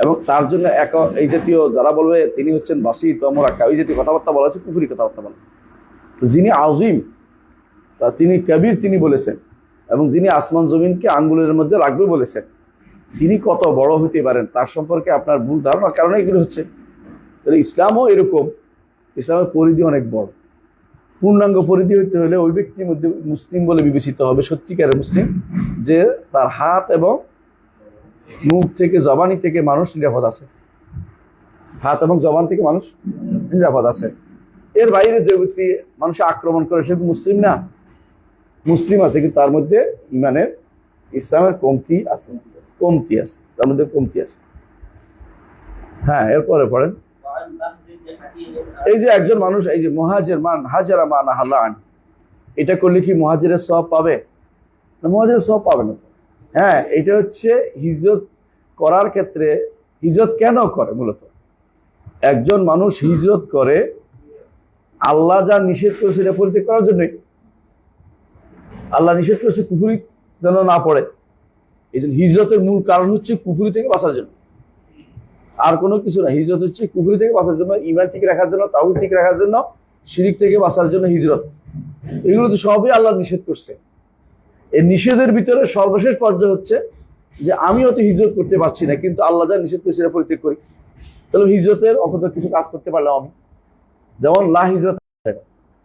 Speaker 1: এবং তার জন্য এই জাতীয় যারা বলবে তিনি হচ্ছেন বাসিত বা মুরাক্কাব, এই জাতীয় কথাবার্তা বলা হচ্ছে কুফরি কথাবার্তা বলা। তো যিনি আজিম, তা তিনি কাবির তিনি বলেছেন, এবং যিনি আসমান জমিনকে আঙ্গুলের মধ্যে রাখবে বলেছেন, তিনি কত বড় হতে পারেন তার সম্পর্কে আপনার ভুল ধারণার কারণে এগুলো হচ্ছে। তাহলে ইসলামও এরকম, ইসলামের পরিধি অনেক বড়। পূর্ণাঙ্গ পরিধি হইতে হলে ওই ব্যক্তির মধ্যে মুসলিম বলে বিবেচিত হবে, সত্যিকারের মুসলিম, যে তার হাত এবং মুখ থেকে জবানি থেকে মানুষ নিরাপদ আছে, হাত এবং জবান থেকে মানুষ নিরাপদ আছে। এর বাইরে যে ব্যক্তি মানুষে আক্রমণ করে সে মুসলিম না, মুসলিম আছে কিন্তু তার মধ্যে ইমানের ইসলামের কমতি আছে, তার মধ্যে কমতি আছে। হ্যাঁ, এরপরে পড়েন। এই যে একজন মানুষ, এই যে মুহাজির মান হাজারা মান হালান, এটা করলে কি মুহাজিরের সওয়াব পাবে? না, মুহাজিরের সওয়াব পাবে না। হ্যাঁ, এটা হচ্ছে হিজরত করার ক্ষেত্রে। হিজরত কেন করে? মূলত একজন মানুষ হিজরত করে আল্লাহ যা নিষেধ করেছে এটা পরিত্যাগ করার জন্যই। আল্লাহ নিষেধ করেছে কুফরি যেন না পড়ে, এই জন্য হিজরতের মূল কারণ হচ্ছে কুফরি থেকে বাঁচার জন্য, আর কোনো কিছু না। হিজরত হচ্ছে কুফরি থেকে বাঁচার জন্য, ঈমান ঠিক রাখার জন্য, তাওহীদ ঠিক রাখার জন্য, শিরক থেকে বাঁচার জন্য হিজরত। এগুলো তো সবই আল্লাহ নিষেধ করছে। এই নিষেধের ভিতরে সর্বশেষ পর্যায়ে হচ্ছে যে আমি হয়তো হিজরত করতে পারছি না, কিন্তু আল্লাহ যা নিষেধ করছে সেটা পরিত্যাগ করি। তাহলে হিজরতের অন্তত কিছু কাজ করতে পারলাম আমি। যেমন লা হিজরত,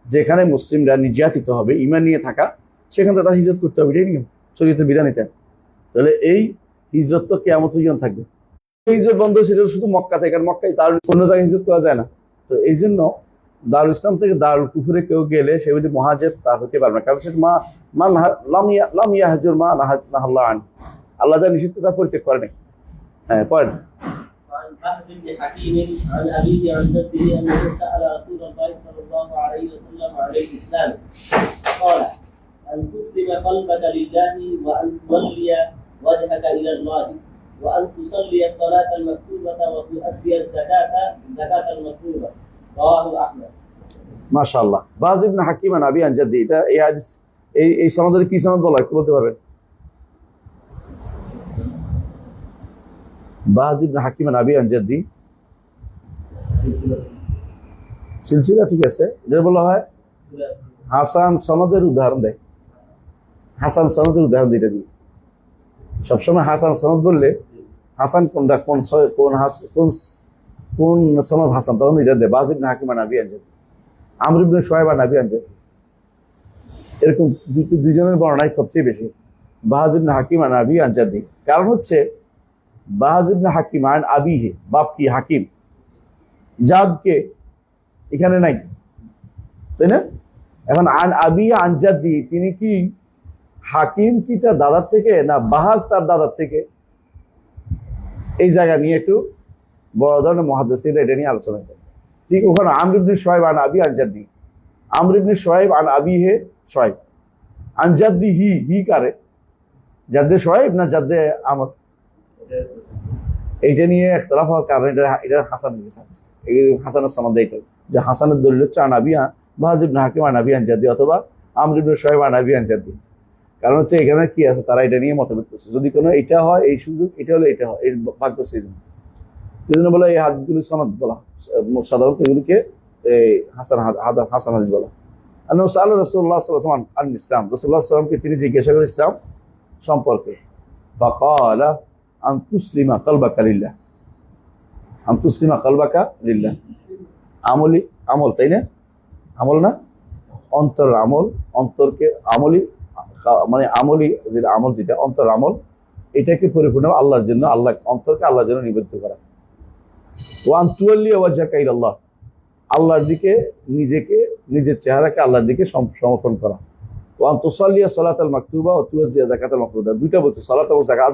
Speaker 1: যেখানে মুসলিমরা নির্যাতিত হবে ঈমান নিয়ে থাকা, সেখানে তারা হিজরত করতে হবে, এটাই নিয়ম, শরীয়তের বিধান এটা। তাহলে এই হিজরত তো কিয়ামত পর্যন্ত থাকবে। হিজরত বন্ধ সেটা শুধু মক্কা থেকে, আর মক্কায় তার অন্য জায়গায় হিজরত করা যায় না। তো এই জন্য দারুল ইসলাম থেকে দারুল কুফরে কেউ গেলে সে যদি মুহাজির তা হতে পারবে না, কারণ সেটা লাম ইয়াহজুর মা নাহাল্লাহ আন, আল্লাহ যা নিষিদ্ধ তা পরিত্যাগ করে নাই। হ্যাঁ, পড়েন।
Speaker 2: عن بهز بن حكيم عن أبيه عن جده أنه سأل رسول الله صلى الله عليه وسلم عن الإسلام قال أن تسلم قلبك لله وأن تولي وجهك إلى الله وأن تصلي الصلاة المكتوبة وتؤدي الزكاة المفروضة رواه أحمد.
Speaker 1: মাশাআল্লাহ। বাজ ইবনে হাকিম আন আবি আন জাদ্দি, এটা এই হাদিস এই সনদের কি সনদ বলা হয় বলতে পারবেন? বাজ ইবনে হাকিম আন আবি আন জাদ্দি সিলসিলা, ঠিক আছে। এটা বলা হয় হাসান সনদের উদাহরণ দেয়, হাসান সনদের উদাহরণ দিতে দিই। সবসময় হাসান সনদ বললে হাসান কোনটা, কোন সনদ হাসান, তখন এটা দেয় বাজ ইবনে হাকিম আন আবি আন জাদ্দি, আমর ইবনে শুআয়ব আন আবি আন জাদ্দি। এরকম দুইজনের বর্ণনাই সবচেয়ে বেশি, বাজ ইবনে হাকিম আন আবি আন জাদ্দি। কারণ হচ্ছে বাজ ইবনে হাকিম আন আবিহি, বাপ কি হাকিম, জাদকে এখানে নাই, তাই না? এখন আন আবি আন জাদ্দি, তিনি কি হাকিম কি তার দাদার থেকে, না বাহাজ তার দাদার থেকে? এই জায়গা নিয়ে একটু বড় ধরনের মুহাদ্দিসিনরা এটা নিয়ে আলোচনা করে। ঠিক ওখানে আমর ইবনে শুআয়ব আন আবি আন জাদ্দি, আমর ইবনে শুআয়ব আন আবিহি শুআয়ব, আন জাদ্দি হি কারে, জাদ্দে শুআয়ব না জাদ্দে আমর? এইটা নিয়ে ইখতিলাফ হওয়ার কারণে এটা হাসান লিখেছেন, এই হাসানের সনদ এইটা, যে হাসানের দলিল হচ্ছে আন আবি বাজ ইবনে হাকিম আন আবি আন জাদ্দি অথবা আমর ইবনে শুআয়ব আন আবি আন জাদ্দি। কারণ হচ্ছে এখানে কি আছে, তারা এটা নিয়ে মতভেদ করছে। যদি কোনো এটা হয় এই সুযোগ, এটা হলে এটা হয়, এই ভাগ করছে। এই জন্য বলে এই হাদিসগুলি সনদ বলা, সাধারণত এগুলিকে এই হাসান হাদিস বলা। আল্লাহ রাসূলুল্লাহ সাল্লাল্লাহু আলাইহি ওয়াসাল্লাম আন ইসলাম, রাসূলুল্লাহ সাল্লাল্লাহু আলাইহি ওয়াসাল্লামকে তিনি জিজ্ঞাসা করেন ইসলাম সম্পর্কে। ফাকালা আন তুসলিমা কলবাকা লিল্লাহ, আনতুসলিমা কালবাকা লিল্লাহ। আমল, তাই না? আমল না, অন্তর আমল, অন্তরকে মানে আমল যেটা অন্তর আমল, এটাকে পরিপূর্ণ আল্লাহর জন্য, অন্তরকে আল্লাহর জন্য নিবেদিত করা। ওয়ান তুয়াল্লি ওয়াজহাকা ইলাল্লাহ, আল্লাহর দিকে নিজের চেহারাকে আল্লাহর দিকে সমর্পণ করা। ওয়ান তুসাল্লিয়া সালাতাল মাকতুবা ওয়া তুওয়াজ্জিয়া যাকাতাল মাফরুদা, দুইটা বলছে, সালাত এবং যাকাত, আর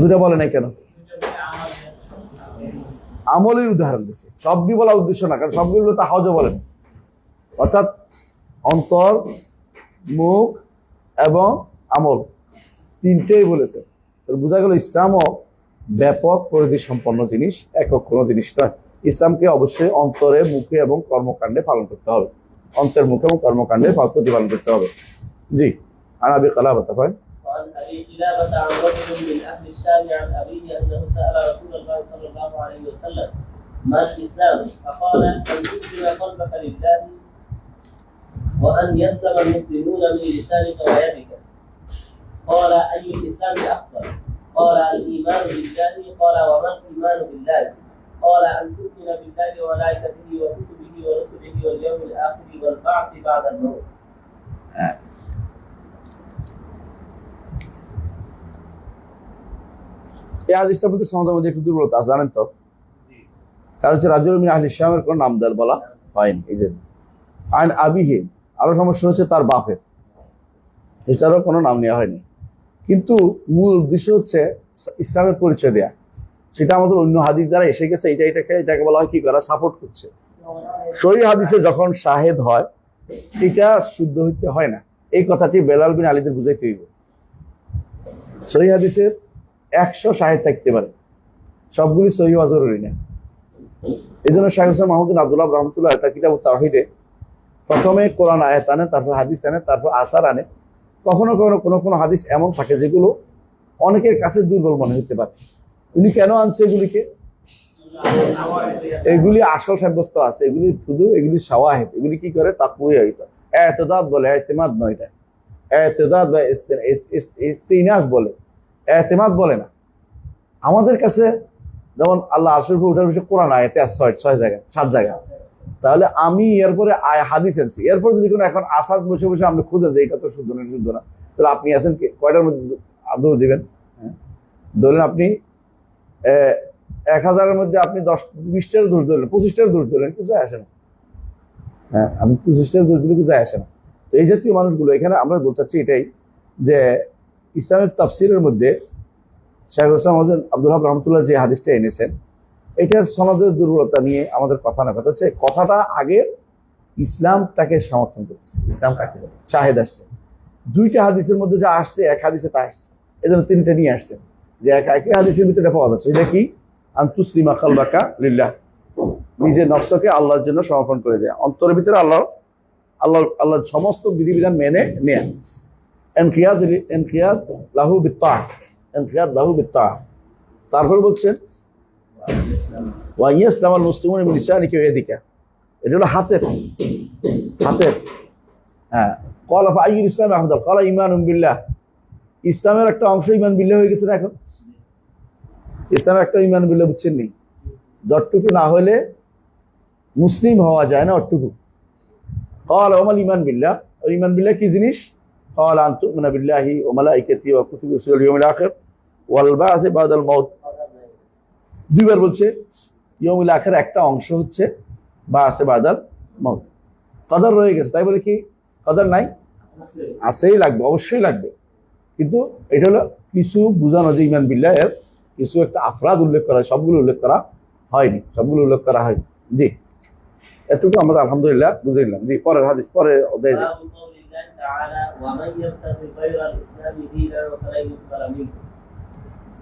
Speaker 1: দুইটা বলে নাই। কেন? আমলের উদাহরণ দিচ্ছে, সবই বলা উদ্দেশ্য না, কারণ সবগুলো তা হজও বলেন। অর্থাৎ অন্তর, মুখ এবং আমল তিনটেই বলেছে। বোঝা গেল ইসলামও ব্যাপক পরিধি সম্পন্ন জিনিস, একক কোনো জিনিস নয়। ইসলামকে অবশ্যই অন্তরে, মুখে এবং কর্মকাণ্ডে পালন করতে হবে, অন্তর, মুখে এবং কর্মকাণ্ডে প্রতিপালন করতে হবে। জি, আর আবি কালাবাতা হয়
Speaker 2: وعن ابي قلابه عن رجل من اهل الشام عن ابيه انه سال رسول الله صلى الله عليه وسلم ما الاسلام؟ فقال ان تسلم قلبك لله وان يسلم المسلمون من لسانك ويدك. قال اي الاسلام افضل؟ قال الايمان بالله. قال وما الايمان بالله؟ قال ان تؤمن بالله وملائكته وكتبه ورسله واليوم الاخر والبعث بعد الموت.
Speaker 1: এই হাদিসটার প্রতি সমাজের মধ্যে একটু দুর্বলতা আছে, জানেন তো? কারণ হচ্ছে রাজুল মিন আহলি শামের কোনো নামদার বলা হয়নি, এই জন্য। আইন আবিহি, আরো সমস্যা হচ্ছে তার বাপের, এটারও কোনো নাম নেওয়া হয়নি। কিন্তু মূল উদ্দেশ্য হচ্ছে ইসলামের পরিচয় দেয়া, সেটা আমাদের অন্য হাদিস দ্বারা এসে গেছে। এটাকে বলা হয় কি করা, সাপোর্ট করছে। সহিহ হাদিসে যখন শাহেদ হয়, এটা শুদ্ধ হইতে হয় না, এই কথাটি বেলাল বিন আলীদের বুঝাইতে হইব। সহিহ হাদিসের 100 শাহেদ থাকতে পারে, সবগুলি সহিহ হওয়া জরুরি না। এই জন্য শাইখ হোসেন মাহমুদ বিন আব্দুল্লাহ রহমতুল্লাহ তার কিতাব তাওহীদে প্রথমে কোরআন আয়াত আনে, তারপর হাদিস আনে, তারপর আসার আনে। কখনো কোনো হাদিস এমন থাকে যেগুলো অনেকের কাছে দুর্বল মনে হতে পারে। উনি কেন আনছে এগুলিকে? এগুলি আসল সাব্যস্ত আছে, এগুলি শাওয়াহিদ। এগুলি কি করে? তাকওয়িত, ইতিদাদ বলে, ইতিমাদ নয়। এটা ইতিদাদ বা ইস্তিনাস বলে, ইতিমাদ বলে না। আমাদের কাছে যেমন আল্লাহ আরশের উপরে ওঠার বিষয়ে কোরআন আয়াতে আছে 6 জায়গায়, 7 জায়গায়। তাহলে আমি এরপরে হাদিস আনছি, এরপর যদি কোনো এখন আসার বসে বসে আপনি খুঁজেন যে এটা তো শুদ্ধ না, তাহলে আপনি আছেন কয়টার মধ্যে দৌড় দিবেন? ধরলেন আপনি 1000-এর মধ্যে আপনি 10-20টার দোষ ধরলেন, 25টার দোষ ধরলেন, কিছু যায় আসে না। হ্যাঁ, আমি 25টার দোষ দিলে কিছু যায় আসে না। তো এই জাতীয় মানুষগুলো, এখানে আমরা বলতে চাচ্ছি এটাই যে ইসলামের তাফসিরের মধ্যে শাইখ হোসেন আব্দুল্লাহ রহমতুল্লাহ যে হাদিসটা এনেছেন, এটার সনদের দুর্বলতা নিয়ে আমাদের কথা না, কথা হচ্ছে কথাটা আগে ইসলামটাকে সমর্থন করতেছে, ইসলামটাকে শাহেদ আসছে। 2টা হাদিসের মধ্যে যা আসছে, এক হাদিসে তা আসছে, এই জন্য 3টা নিয়ে আসছেন, যে একই হাদিসের ভিতরে পাওয়া যাচ্ছে। এটা কি? আনতুসলিমা কালবাকা লিল্লাহ, নিজের নফসকে আল্লাহর জন্য সমর্পণ করে দেয়া, অন্তরের ভিতরে আল্লাহর সমস্ত বিধিবিধান মেনে নেয়া। ইনকিয়াদ লাহু বিত্তাহ, ইনকিয়াদ লাহু বিত্তাহ। তারপর বলছেন ওয়া ইয়াসলামাল মুসলিমুনা মিন লিসানিকা ওয়া ইয়াদিকা, এটা হলো হাতের। হ্যাঁ, ক্বালা ফা আইয়ুল ইসলামি আফদাল? ক্বালা ঈমানুন বিল্লাহ। ইসলামের একটা অংশ ঈমান বিল্লাহ হয়ে গেছে না এখন? ইসলামের একটা ঈমান বিল্লাহ বুঝছেন নি? যতটুকু না হলে মুসলিম হওয়া যায় না, অতটুকু। ক্বালা ওয়া মাল ঈমান বিল্লাহ, ঈমান বিল্লাহ কি জিনিস? ক্বালা আন তু'মিনা বিল্লাহি ওয়া মালাইকাতিহি ওয়া কুতুবিহি ওয়া রুসুলিহি ওয়াল ইয়াউমিল আখির ওয়াল বা'থি বা'দাল মাউত। 2বার বলছে ইয়াউমিল আখির একটা অংশ হচ্ছে বা'থি বা'দাল মাউত। কদর রয়ে গেছে, তাই বলে কি কদর নাই? আছেই, লাগবে, অবশ্যই লাগবে। কিন্তু এটা হলো কিছু বোঝানো যে ঈমান বিল্লাহ এর কিছু একটা আফরাদ উল্লেখ করা হয়, সবগুলো উল্লেখ করা হয়নি, সবগুলো উল্লেখ করা হয়নি। জি, এটুকু আমরা আলহামদুলিল্লাহ বুঝে নিলাম। জি, পরের হাদিস, পরের অধ্যায়।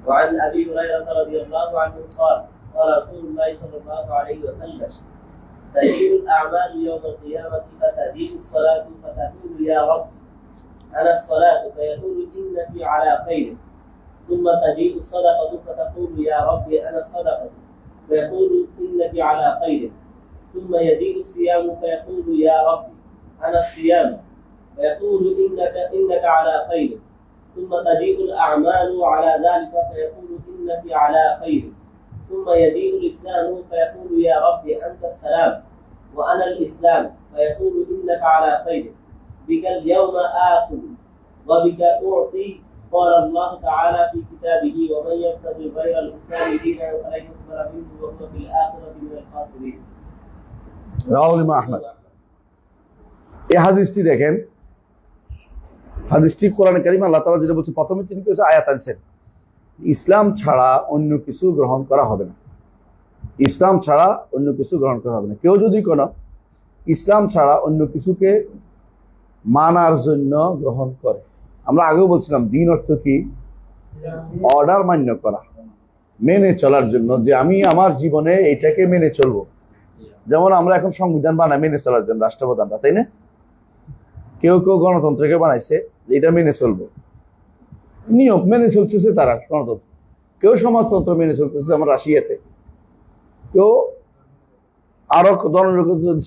Speaker 2: وعن ابي هريره رضي الله عنه قال قال رسول الله صلى الله عليه وسلم تدين الاعمال يوم القيامه فتدين الصلاه فتقول يا رب انا الصلاه فيقول انك على خير ثم تجيء الصدقه فتقول يا رب انا الصدقه فيقول انك على خير ثم يجيء الصيام فيقول يا رب انا الصيام فيقول انك على خير ثم تجيء الأعمال على ذلك فيقول إنك على خير ثم يجيء الإسلام فيقول يا رب أنت السلام وأنا الإسلام فيقول إنك على خير بك اليوم آخذ وبك أعطي قال الله تعالى في كتابه ومن يبتغي غير الإسلام دينا فلن يقبل منه وهو في الآخرة من الخاسرين
Speaker 1: রাওয়াহুল ইমাম আহমদ। এই হাদিসটি দেখেন, হাদিসটি কোরআন কারীম আল্লাহ তাআলা যেটা বলছে, প্রথমে তিনি কিছু আয়াত আনছেন, ইসলাম ছাড়া অন্য কিছু গ্রহণ করা হবে না, ইসলাম ছাড়া অন্য কিছু গ্রহণ করা হবে না। কেউ যদি কোনো ইসলাম ছাড়া অন্য কিছুকে মানার জন্য গ্রহণ করে, আমরা আগেও বলছিলাম দিন অর্থ কি, অর্ডার মান্য করা, মেনে চলার জন্য, যে আমি আমার জীবনে এটাকে মেনে চলবো। যেমন আমরা এখন সংবিধান বানাই মেনে চলার জন্য, রাষ্ট্রপ্রধানরা, তাই না? কেউ কেউ গণতন্ত্রকে বানাইছে এটা মেনে চলবো, নিয়ম মেনে চলতেছে তারা গণতন্ত্র। কেউ সমাজতন্ত্র মেনে চলতেছে আমার রাশিয়াতে, কেউ আরো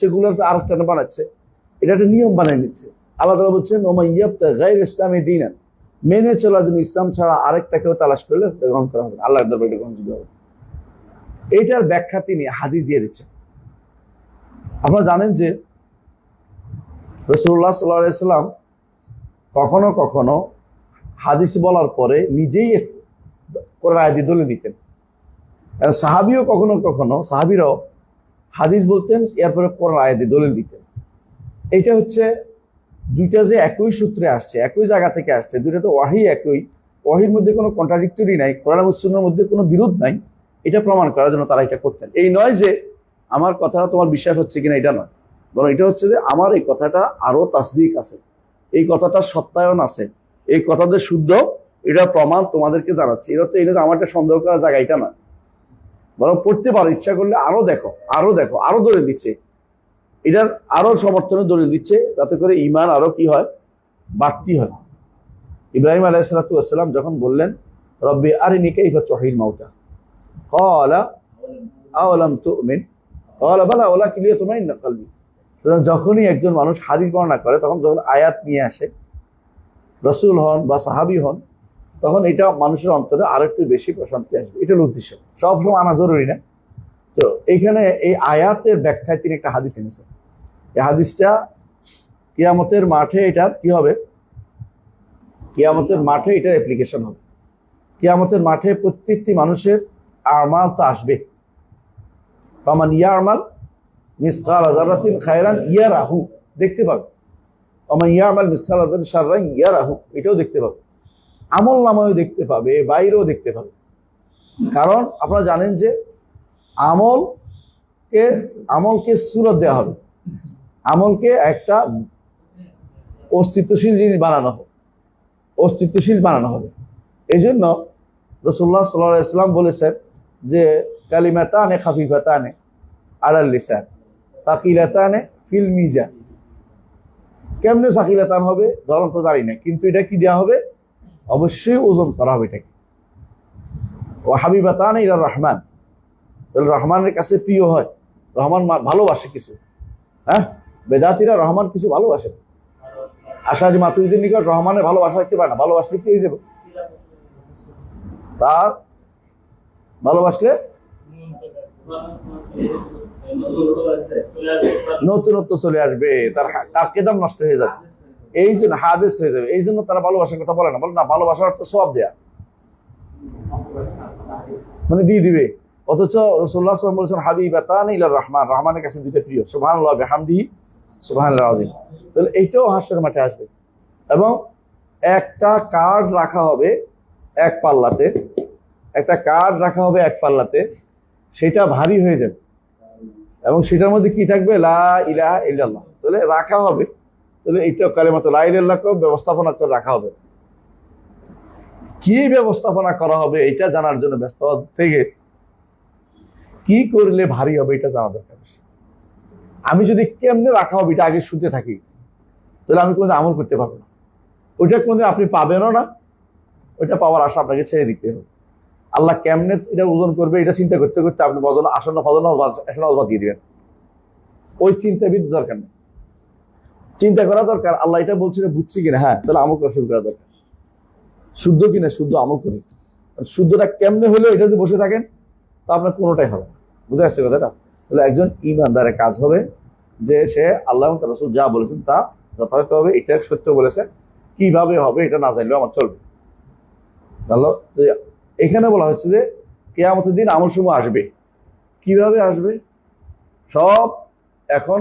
Speaker 1: সেগুলো আরেকটা বানাচ্ছে, এটা একটা নিয়ম বানিয়ে নিচ্ছে। আল্লাহ তাআলা বলছেন ওমা ইয়াবতাগি গায়রা ইসলামি দীনান, মেনে চলার জন্য ইসলাম ছাড়া আরেকটা কেউ তালাশ করলে গ্রহণ করা হবে, আল্লাহর দরবারে গ্রহণযোগ্য হবে। এইটার ব্যাখ্যা তিনি হাদিস দিয়ে দিচ্ছেন। আপনারা জানেন যে রাসূলুল্লাহ সাল্লাল্লাহু আলাইহি ওয়াসাল্লাম কখনো কখনো হাদিস বলার পরে নিজেই কোরআন আয়াত দলিল দিতেন। সাহাবীও কখনো কখনো, সাহাবীরাও হাদিস বলতেন, এরপরে কোরআন আয়াত দলিল দিতেন। এইটা হচ্ছে দুইটা যে একই সূত্রে আসছে, একই জায়গা থেকে আসছে, দুইটা তো ওয়াহি একই, ওয়াহির মধ্যে কোনো কন্ট্রাডিক্টরি নাই, কোরআন এবং সুন্নাহর মধ্যে কোনো বিরোধ নাই, এটা প্রমাণ করার জন্য তারা এটা করতেন। এই নয় যে আমার কথাটা তোমার বিশ্বাস হচ্ছে কিনা, এটা নয়, বরং এটা হচ্ছে যে আমার এই কথাটা আরো তাসদিক আছে, এই কথাটার সত্যায়ন আছে, এই কথাদের শুদ্ধ, এটা প্রমাণ তোমাদেরকে জানাচ্ছি। এটা তো এই আমার একটা সন্দেহ করার জায়গা, এটা না, বরং পড়তে পারো, ইচ্ছা করলে আরো দেখো, আরো দেখো, আরো দলিল দিচ্ছে, এটার আরো সমর্থনে দলিল দিচ্ছে, যাতে করে ঈমান আরো কি হয়, বাড়তি হয়। ইব্রাহিম আলাইহিস সালাতু ওয়াস সালাম যখন বললেন রব্বি আরিনি কাইফা তুহিল মাউতা ক্বালা আওয়ালাম তুমিন ক্বালা বালা ওয়ালাকিন লিয়াতমাইন্না কলবি, যখনই একজন মানুষ হাদিস বর্ণনা করে, তখন যখন আয়াত নিয়ে আসে, রাসূল হন বা সাহাবী হন, তখন এটা মানুষের অন্তরে আরেকটু বেশি প্রশান্তি আসবে। এটা হল উদ্দেশ্য, সবসময় আনা জরুরি না। তো এইখানে এই আয়াতের ব্যাখ্যায় তিনি একটা হাদিস এনেছেন। এই হাদিসটা কিয়ামতের মাঠে এটার কি হবে, কিয়ামতের মাঠে এটার অ্যাপ্লিকেশন হবে। কিয়ামতের মাঠে প্রত্যেকটি মানুষের আমাল তো আসবে, ফামান ইয়ামাল মিসকালা যারাতিন খায়রান ইয়ারাহু, দেখতে পাবে, ওমান ইয়ামাল মিসকালা যারাতিন শাররান ইয়ারাহু, এটাও দেখতে পাবে, আমল নামায়ও দেখতে পাবে, বাইরেও দেখতে পাবে। কারণ আপনারা জানেন যে আমলকে সূরত দেওয়া হবে, আমলকে একটা অস্তিত্বশীল জিনিস বানানো হবে, অস্তিত্বশীল বানানো হবে। এই জন্য রাসূলুল্লাহ সাল্লাল্লাহু আলাইহি ওয়াসাল্লাম বলেছেন যে কালিমাতানে খাফিফাতানে আলাল লিসান তাকিলাতানে ফিল মিজান। কেমনে সাকিলাতান হবে ধরন তো জানি না, কিন্তু এটা কি দেওয়া হবে, অবশ্যই ওজন করা হবে এটাকে। ও হাবিবাতানে ইলা রহমান, তাহলে রহমানের কাছে প্রিয় হয়, রহমান ভালোবাসে কিছু, হ্যাঁ, বেদাতিরা রহমান কিছু ভালোবাসে, আশারি মাতুরিদের নিকট রহমানের ভালোবাসা দেখতে পায় না, ভালোবাসলে কি হয়ে যাবে, তার ভালোবাসলে নতুনত্ব চলে আসবে, তার কেদাম নষ্ট হয়ে যাবে, এই জন্য হাদিস হয়ে যাবে, এই জন্য তারা ভালোবাসার কথা বলে না, বলে না ভালোবাসার অর্থ সওয়াব দেয়া, মানে দিয়ে দিবে। অথচ রাসূলুল্লাহ সাল্লাল্লাহু আলাইহি ওয়াসাল্লাম বলেছেন হাবিবাতানি ইলা রহমান, রহমানের কাছে দুইটা প্রিয়, সুবহানাল্লাহ বিহামদিহি সুবহানাল্লাহিল আযীম। তাহলে এইটাও হাসরের মাঠে আসবে, এবং একটা কার্ড রাখা হবে এক পাল্লাতে, একটা কার্ড রাখা হবে এক পাল্লাতে, সেটা ভারী হয়ে যাবে, এবং সেটার মধ্যে কি থাকবে, লা ইলাহা ইল্লাল্লাহ, তাহলে রাখা হবে। তাহলে এইটাও কালেমাত লা ইলাহা ইল্লাল্লাহকে ব্যবস্থাপনা করে রাখা হবে। কি ব্যবস্থাপনা করা হবে এটা জানার জন্য ব্যস্ত থেকে কি করলে ভারী হবে এটা জানা দরকার। আমি যদি কেমনে রাখা হবে এটা আগে শুনতে থাকি, তাহলে আমি কোনোদিন আমল করতে পারবো না, ওইটা কোনোদিন আপনি পাবেনও না, ওইটা পাওয়ার আশা আপনাকে ছেড়ে দিতে হবে। আল্লাহ কেমনে এটা ওজন করবে এটা চিন্তা করতে করতে আপনি আসন্ন ফজল দিয়ে দিবেন, ওই চিন্তাবিদ দরকার নেই, চিন্তা করা দরকার আল্লাহ এটা বলছিল বুঝছি কিনা, হ্যাঁ তাহলে আমল করা শুরু করা দরকার। শুদ্ধ কিনা শুদ্ধ আমল করি। শুদ্ধটা কেমনে হলো এটা যদি বসে থাকেন তা আপনার কোনোটাই হবে না। বুঝে আসছে কথাটা? তাহলে একজন ইমানদারের কাজ হবে যে সে আল্লাহ এবং তার রাসূল যা বলেছেন তা যথাযথ হবে, এটা সত্য বলেছেন, কিভাবে হবে এটা না জানলেও আমার চলবে। তাহলে এখানে বলা হচ্ছে যে কিয়ামতের দিন আমল সমূহ আসবে। কিভাবে আসবে? সব এখন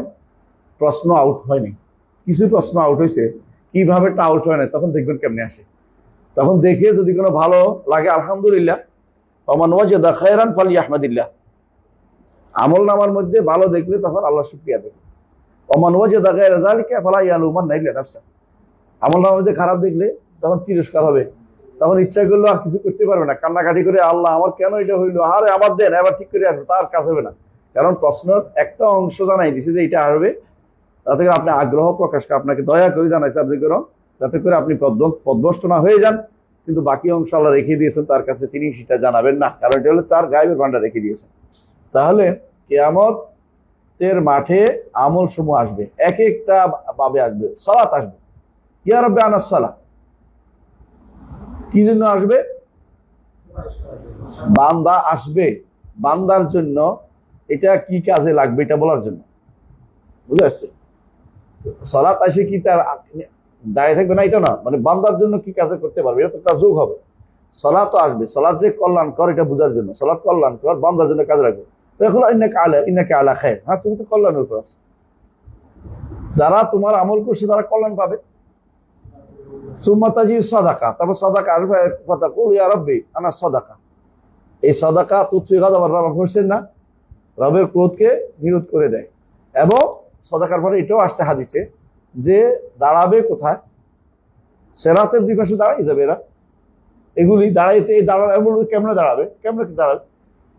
Speaker 1: প্রশ্ন আউট হয়নি, কিছু প্রশ্ন আউট হয়েছে, কিভাবে আউট হয় না, তখন দেখবেন কেমনে আসে। তখন দেখে যদি কোনো ভালো লাগে আলহামদুলিল্লাহ, ওমান ওয়াজাদা খায়রান ফালিয়াহমাদিল্লাহ, আমল নামার মধ্যে ভালো দেখলে তখন আল্লাহ শুকরিয়া দেবে। ওমান ওয়াজাদা গায়রা যালিকা ফালা ইয়ালুমান্না ইল্লা নাফসা, আমল নামার মধ্যে খারাপ দেখলে তখন তিরস্কার হবে, তখন ইচ্ছা করলেও আর কিছু করতে পারবে না, কান্নাকাটি করে আল্লাহ আমার কেন এটা হইলো, আরে আবার দেন, আবার ঠিক করে আসবে, তার কাজ হবে না। কারণ প্রশ্নের একটা অংশ জানাই দিছে যে এটা আসবে, তাতে করে আপনি আগ্রহ প্রকাশ করে আপনাকে দয়া করে জানাইছে আপনি করুন, যাতে করে আপনি পদভ্রষ্ট না হয়ে যান। কিন্তু বাকি অংশ আল্লাহ রেখে দিয়েছেন তার কাছে, তিনি সেটা জানাবেন না, কারণ এটা হলো তার গায়েবের ভান্ডার রেখে দিয়েছেন। তাহলে কিয়ামতের মাঠে আমল সমূহ আসবে, এক একটা ভাবে আসবে। সালাত আসবে, ইয়া রাব্বি আনাস সালাহ, কি জন্য আসবে? বান্দা আসবে, বান্দার জন্য এটা কি কাজে লাগবে এটা বলার জন্য। বুঝে আসছে? সালাত আসে কি তার দাঁড়িয়ে থাকবে না এটা না, মানে বান্দার জন্য কি কাজে করতে পারবে এটা তো একটা যোগ হবে। সালাত আসবে, সালাত যে কল্যাণ কর এটা বোঝার জন্য, সালাত কল্যাণ কর বান্দার জন্য কাজে লাগবে। এখন ইন্নাকা আলা খায়র, হ্যাঁ তুমি তো কল্যাণের উপর আছো, যারা তোমার আমল করছে তারা কল্যাণ পাবে। সুম্মা তাজিদ সাদাকা, তারপর সাদাকা আসবে, কথা কুল ইয়া রাব্বি আনা সাদাকা, এই সাদাকা তুতফি গাদাবার রব করছেন না, রবের ক্রোধকে নিরোধ করে দেয়। এবং সাদাকার পরে এটাও আসছে হাদিসে যে দাঁড়াবে কোথায়? সিরাতের দুই পাশে দাঁড়াই যাবে এরা, এগুলি দাঁড়াইতে দাঁড়াবে, কেমনে দাঁড়াবে, কেমনে দাঁড়াবে?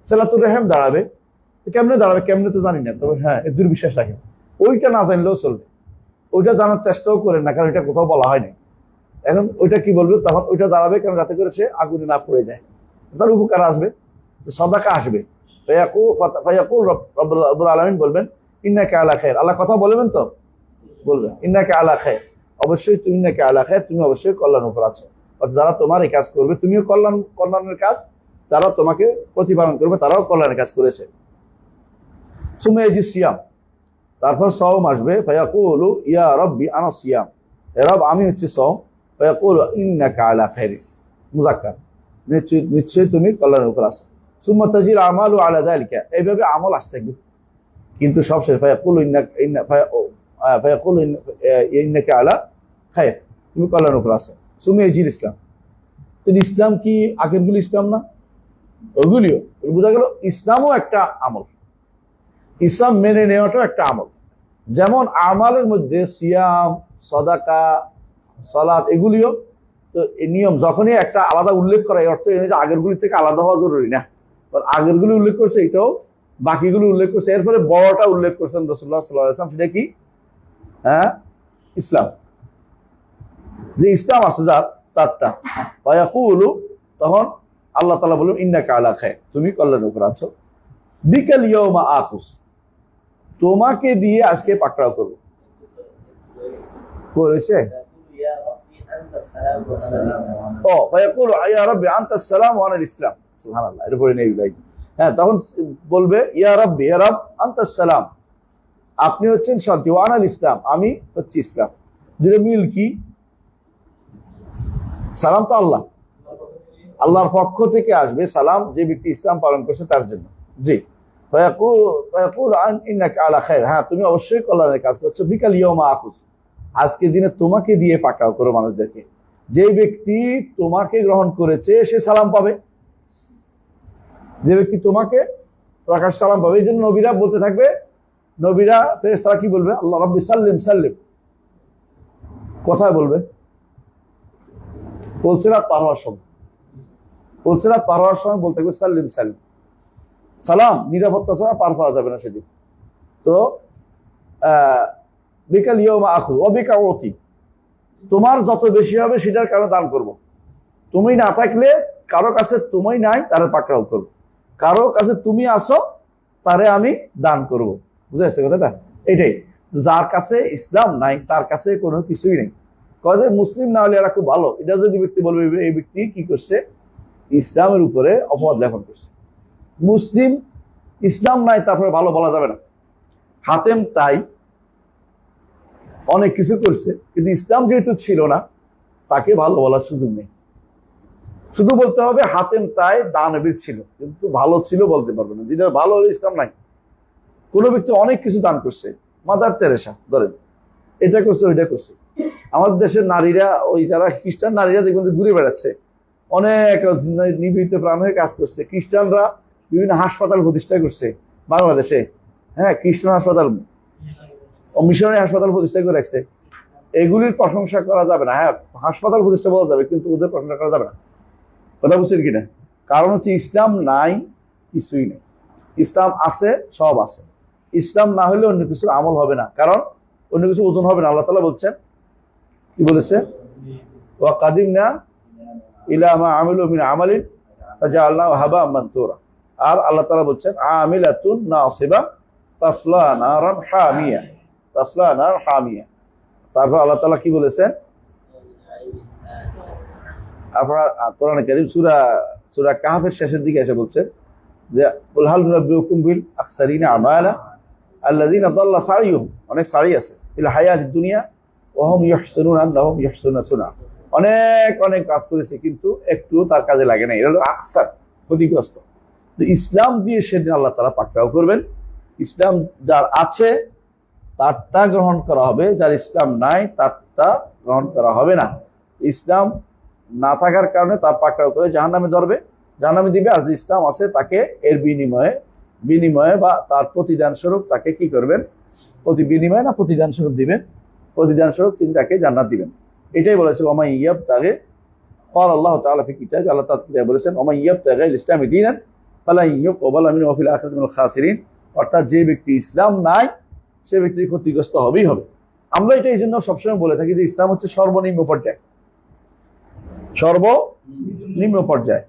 Speaker 1: সিরাতুর রহিম দাঁড়াবে, কেমনে দাঁড়াবে, কেমনে তো জানি না, তবে হ্যাঁ এর দুর্বিশ্বাস রাখেন, ওইটা না জানলেও চলবে, ওইটা জানার চেষ্টাও করেন না, কারণ এটা কোথাও বলা হয়নি। এখন ওইটা কি বলবে? তখন ওইটা দাঁড়াবে কেন? যাতে করে সে আগুনে না পড়ে যায়, তার উপকার আসবে, সাদাকা আসবে। রব্বুল আলামিন বলবেন ইন্নাকা আলা খায়র, আল্লাহ কথা বলবেন তো বলবেন ইন্নাকা আলা খায়র, অবশ্যই তুমি ইন্নাকা আলা খায়র, তুমি অবশ্যই কল্যাণের উপর আছো। অর্থাৎ যারা তোমার এই কাজ করবে তুমিও কল্যাণের কাজ, যারা তোমাকে প্রতিপালন করবে তারাও কল্যাণের কাজ করেছে। সুম্মা ইয়াজি সিয়াম, তারপর সওম আসবে, ফায়াকুলু ইয়া রাব্বি আনা সিয়াম, হে রব আমি হচ্ছে সওম, ফায়াকুলু ইন্নাকা আলা খায়র, মুযাক্কার, নিশ্চয়ই তুমি কল্যাণের উপর আছো। সুম্মা তাজিল আমালু আলা যালিকা, এইভাবে আমল আসতে থাকবে, কিন্তু সব শেষ ফায়াকুলু ইন্নাকা আলা খায়র, তুমি কল্যাণের উপর আছো। সুম্মা ইয়াজিল ইসলাম, তো ইসলাম কি আগেরগুলো ইসলাম না? ওগুলিও বোঝা গেল ইসলামও একটা আমল, ইসলাম মেনে নেওয়াটাও একটা আমল। যেমন আমালের মধ্যে সিয়াম, সাদাকা, সালাত এগুলিও তো নিয়ম, যখনই একটা আলাদা উল্লেখ করা এই অর্থ যে আগেরগুলি থেকে আলাদা হওয়া জরুরি না, আগেরগুলি উল্লেখ করছে এটাও বাকিগুলো উল্লেখ করছে, এরপরে বড়টা উল্লেখ করছেন রাসূলুল্লাহ সাল্লাল্লাহু আলাইহি ওয়াসাল্লাম, সেটা কি? হ্যাঁ ইসলাম, যে ইসলাম আছে যার তারটা ফায়াকুলু, তখন আল্লাহ তাআলা বললেন ইন্নাকা আলা খায়র, তুমি কল্যাণের উপর আছো। বিকাল ইয়াউমা আকুস, তোমাকে দিয়ে আজকে পাকড়াও করবো করেছে। ও ফায়াকুলু ইয়া রাব্বি আনতাস সালাম ওয়া আনাল ইসলাম, সুবহানাল্লাহ, এর পরে নেই ভাই। হ্যাঁ তখন বলবে ইয়া রাব্বি, হে রব, আনতাস সালাম, আপনি হচ্ছেন শান্তি, ওয়া আনাল ইসলাম, আমি হচ্ছি ইসলাম। দুটো মিল কি? সালাম তো আল্লাহ, আল্লাহর পক্ষ থেকে আসবে সালাম, যে ব্যক্তি ইসলাম পালন করছে তার জন্য। জি, ফায়াকুলু ইন্নাকা আলা খায়র, হ্যাঁ তুমি অবশ্যই কল্যাণের কাজ করছো। বিকাল ইয়াউমা আকুস, আজকের দিনে তোমাকে দিয়ে পাকড়াও করো মানুষদেরকে, যে ব্যক্তি তোমাকে গ্রহণ করেছে সে সালাম পাবে, যে ব্যক্তি তোমাকে প্রকাশ সালাম পাবে। এই জন্য নবীরা বলতে থাকবে, নবীরা ফেরেশতারা কি বলবে? আল্লাহ রাব্বি সাল্লিম সাল্লিম, কোথায় বলবে? পুলসিরাত পার হওয়ার সময়, পুলসিরাত পার হওয়ার সময় বলতে থাকবে সাল্লিম সাল্লিম, সালাম, নিরাপত্তা ছাড়া পার পাওয়া যাবে না সেদিন। তো বিকাল ইয়াউমা আখু ওয়া বিকা উতি, তোমার যত বেশি হবে সেটার কারণে দান করব। তুমি না থাকলে কারো কাছে তুমি নাই, তারে পাকড়াও করব, কারো কাছে তুমি আসো তারে আমি দান করব। বুঝে আসছে কথাটা? এটাই, যার কাছে ইসলাম নাই তার কাছে কোনো কিছুই নেই, কয় যে মুসলিম না হলে এরা খুব ভালো, এটা যদি ব্যক্তি বলবে এই ব্যক্তি কি করছে, ইসলামের উপরে অপবাদ লেখন করছে। মুসলিম ইসলাম নাই তারপরে ভালো বলা যাবে না। হাতেম তাই অনেক কিছু করছে, কিন্তু ইসলাম যেহেতু ছিল না তাকে ভালো বলার সুযোগ নেই। শুধু বলতে হবে হাতেম তাই দানবীর ছিল, কিন্তু ভালো ছিল বলতে পারবে না, যেটা ভালো হলে ইসলাম নাই। কোনো ব্যক্তি অনেক কিছু দান করছে, মাদার তেরেসা ধরেন, এটা করছে ওইটা করছে। আমাদের দেশের নারীরা, ওই যারা খ্রিস্টান নারীরা দেখবেন যে ঘুরে বেড়াচ্ছে, অনেক নিবেদিত প্রাণ হয়ে কাজ করছে। খ্রিস্টানরা বিভিন্ন হাসপাতাল প্রতিষ্ঠা করছে বাংলাদেশে, হ্যাঁ, খ্রিস্টান হাসপাতাল ও মিশনারি হাসপাতাল প্রতিষ্ঠা করে রাখছে। এগুলির প্রশংসা করা যাবে না। হ্যাঁ, হাসপাতাল প্রতিষ্ঠা বলা যাবে, কিন্তু ওদের প্রশংসা করা যাবে না। কথা বুঝছেন কিনা? কারণ হচ্ছে ইসলাম নাই, কিছুই নেই। ইসলাম আছে, সব আছে। ইসলাম না হলে অন্য কিছুর আমল হবে না, কারণ অন্য কিছু ওজন হবে না। আল্লাহ তাআলা বলছেন, কি বলেছে, ওয়া কাদিমনা ইলা মা আমিলু মিন আমালিন ফাজআলনাহু হাবাআম মানথুরা। আর আল্লাহ তাআলা বলছেন আমিলাতুন নাসিবা তাসলা নারান হামিয়া, তাসলা নার হামিয়া। তারপর আল্লাহ তাআলা কি বলেছেন, আপনারা কোরআনে কারীম সূরা কাহফের শেষের দিকে এসে বলছেন যে কুল হাল নুনাব্বিউকুম বিল আকসারিনা আমালা আল্লাযীনা দাল্লা সাইয়ুহুম, অনেক সাই আছে, ফিল হায়াতিদ দুনিয়া ওয়া হুম ইয়াহসানুনা আন্নাহুম ইয়াহসানুনা সুনা। অনেক অনেক কাজ করেছে, কিন্তু একটু তার কাজে লাগে না। এটা হলো আকসার, ক্ষতিগ্রস্ত। তো ইসলাম দিয়ে সেদিন আল্লাহ তাআলা পাকড়াও করবেন। ইসলাম যার আছে তারটা গ্রহণ করা হবে, যার ইসলাম নাই তারটা গ্রহণ করা হবে না। ইসলাম না থাকার কারণে তার পাকড়াও করে জাহান্নামে ধরবে, জাহান্নামে দিবে। আর ইসলাম আছে তাকে এর বিনিময়ে বা তার প্রতিদান স্বরূপ তাকে কি করবেন, বিনিময়ে না প্রতিদান স্বরূপ দিবেন, প্রতিদান স্বরূপ তিনি তাকে জান্নাত দিবেন। এটাই বলেছে ওমাই ইয়াবতাগি, قال الله تعالى في كتابه, আল্লাহ তাআলা বলেছেন ওমাই ইয়াবতাগি ইসলামি দীনান ফালা ইউকবালা মিনহু ফিল আখিরাতি মিনাল খাসিরিন। অর্থাৎ যে ব্যক্তি ইসলাম নাই সে ব্যক্তি ক্ষতিগ্রস্ত হবেই হবে। আমরা এটা এই জন্য সবসময় বলে থাকি যে ইসলাম হচ্ছে সর্বনিম্ন পর্যায়, সর্বনিম্ন পর্যায়।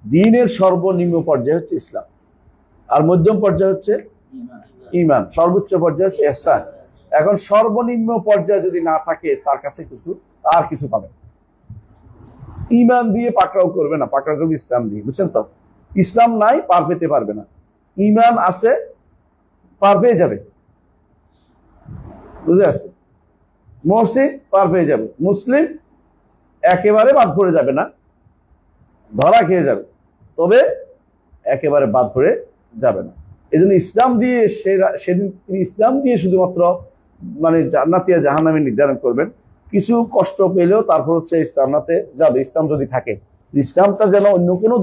Speaker 1: দ্বীনের সর্বনিম্ন পর্যায় হচ্ছে ইসলাম, আর মধ্যম পর্যায় হচ্ছে ঈমান, সর্বোচ্চ পর্যায় হচ্ছে ইহসান। এখন সর্বনিম্ন পর্যায়ে যদি না থাকে তার কাছে কিছু আর কিছু পাবে। ঈমান দিয়ে পাকড়াও করবে না, পাকড়াও করবে ইসলাম দিয়ে, বুঝছেন তো? ইসলাম নাই, পার পেতে পারবে না। ঈমান আছে, পার পেয়ে যাবে, বুঝে আসছে? মসজিদ পার পেয়ে যাবে, মুসলিম একেবারে বাদ পড়ে যাবে না, ধরা খেয়ে যাবে, তবে একেবারে বাদ পড়ে যাবে না। এই জন্য ইসলাম দিয়ে সেদিন তিনি ইসলাম দিয়ে শুধুমাত্র মানে জান্নাতি আর জাহান্নামী নির্ধারণ করবেন। কিছু কষ্ট পেলেও তারপর হচ্ছে জান্নাতে যাবে, ইসলাম যদি থাকে। ইসলামটা যেন অন্য কোনো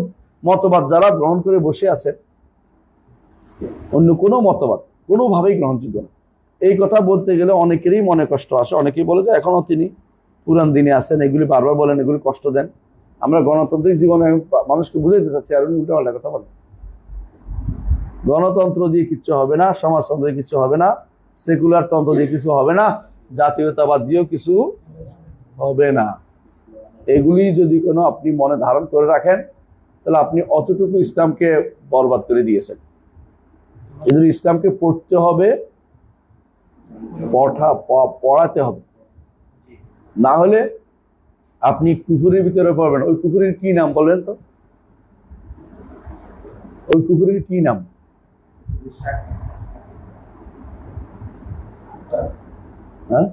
Speaker 1: মতবাদ যারা গ্রহণ করে বসে আছে, অন্য কোনো মতবাদ কোনোভাবেই গ্রহণযোগ্য না। এই কথা বলতে গেলে অনেকেরই মনে কষ্ট আসে, অনেকেই বলে যে এখনো তিনি পুরান দিনে আছেন, এগুলি বারবার বলেন, এগুলি কষ্ট দেন। আমরা গণতান্ত্রিক জীবনে মানুষকে বুঝে দিতে চাচ্ছি, আর উনি উল্টা পাল্টা কথা বলেন। গণতন্ত্র দিয়ে কিচ্ছু হবে না, সমাজতন্ত্র দিয়ে কিছু হবে না, সেকুলার তন্ত্র দিয়ে কিছু হবে না, জাতীয়তাবাদ দিয়েও কিছু হবে না। এগুলি যদি কোনো আপনি মনে ধারণ করে রাখেন তাহলে আপনি অতটুকু ইসলামকে বরবাদ করে দিয়েছেন। এই জন্য ইসলামকে পড়তে হবে, পড়াতে হবে, না হলে আপনি কুফুরের ভিতরে পড়বেন। ওই কুফুরের কি নাম বলেন তো? ওই কুফুরের কি নাম? হ্যাঁ,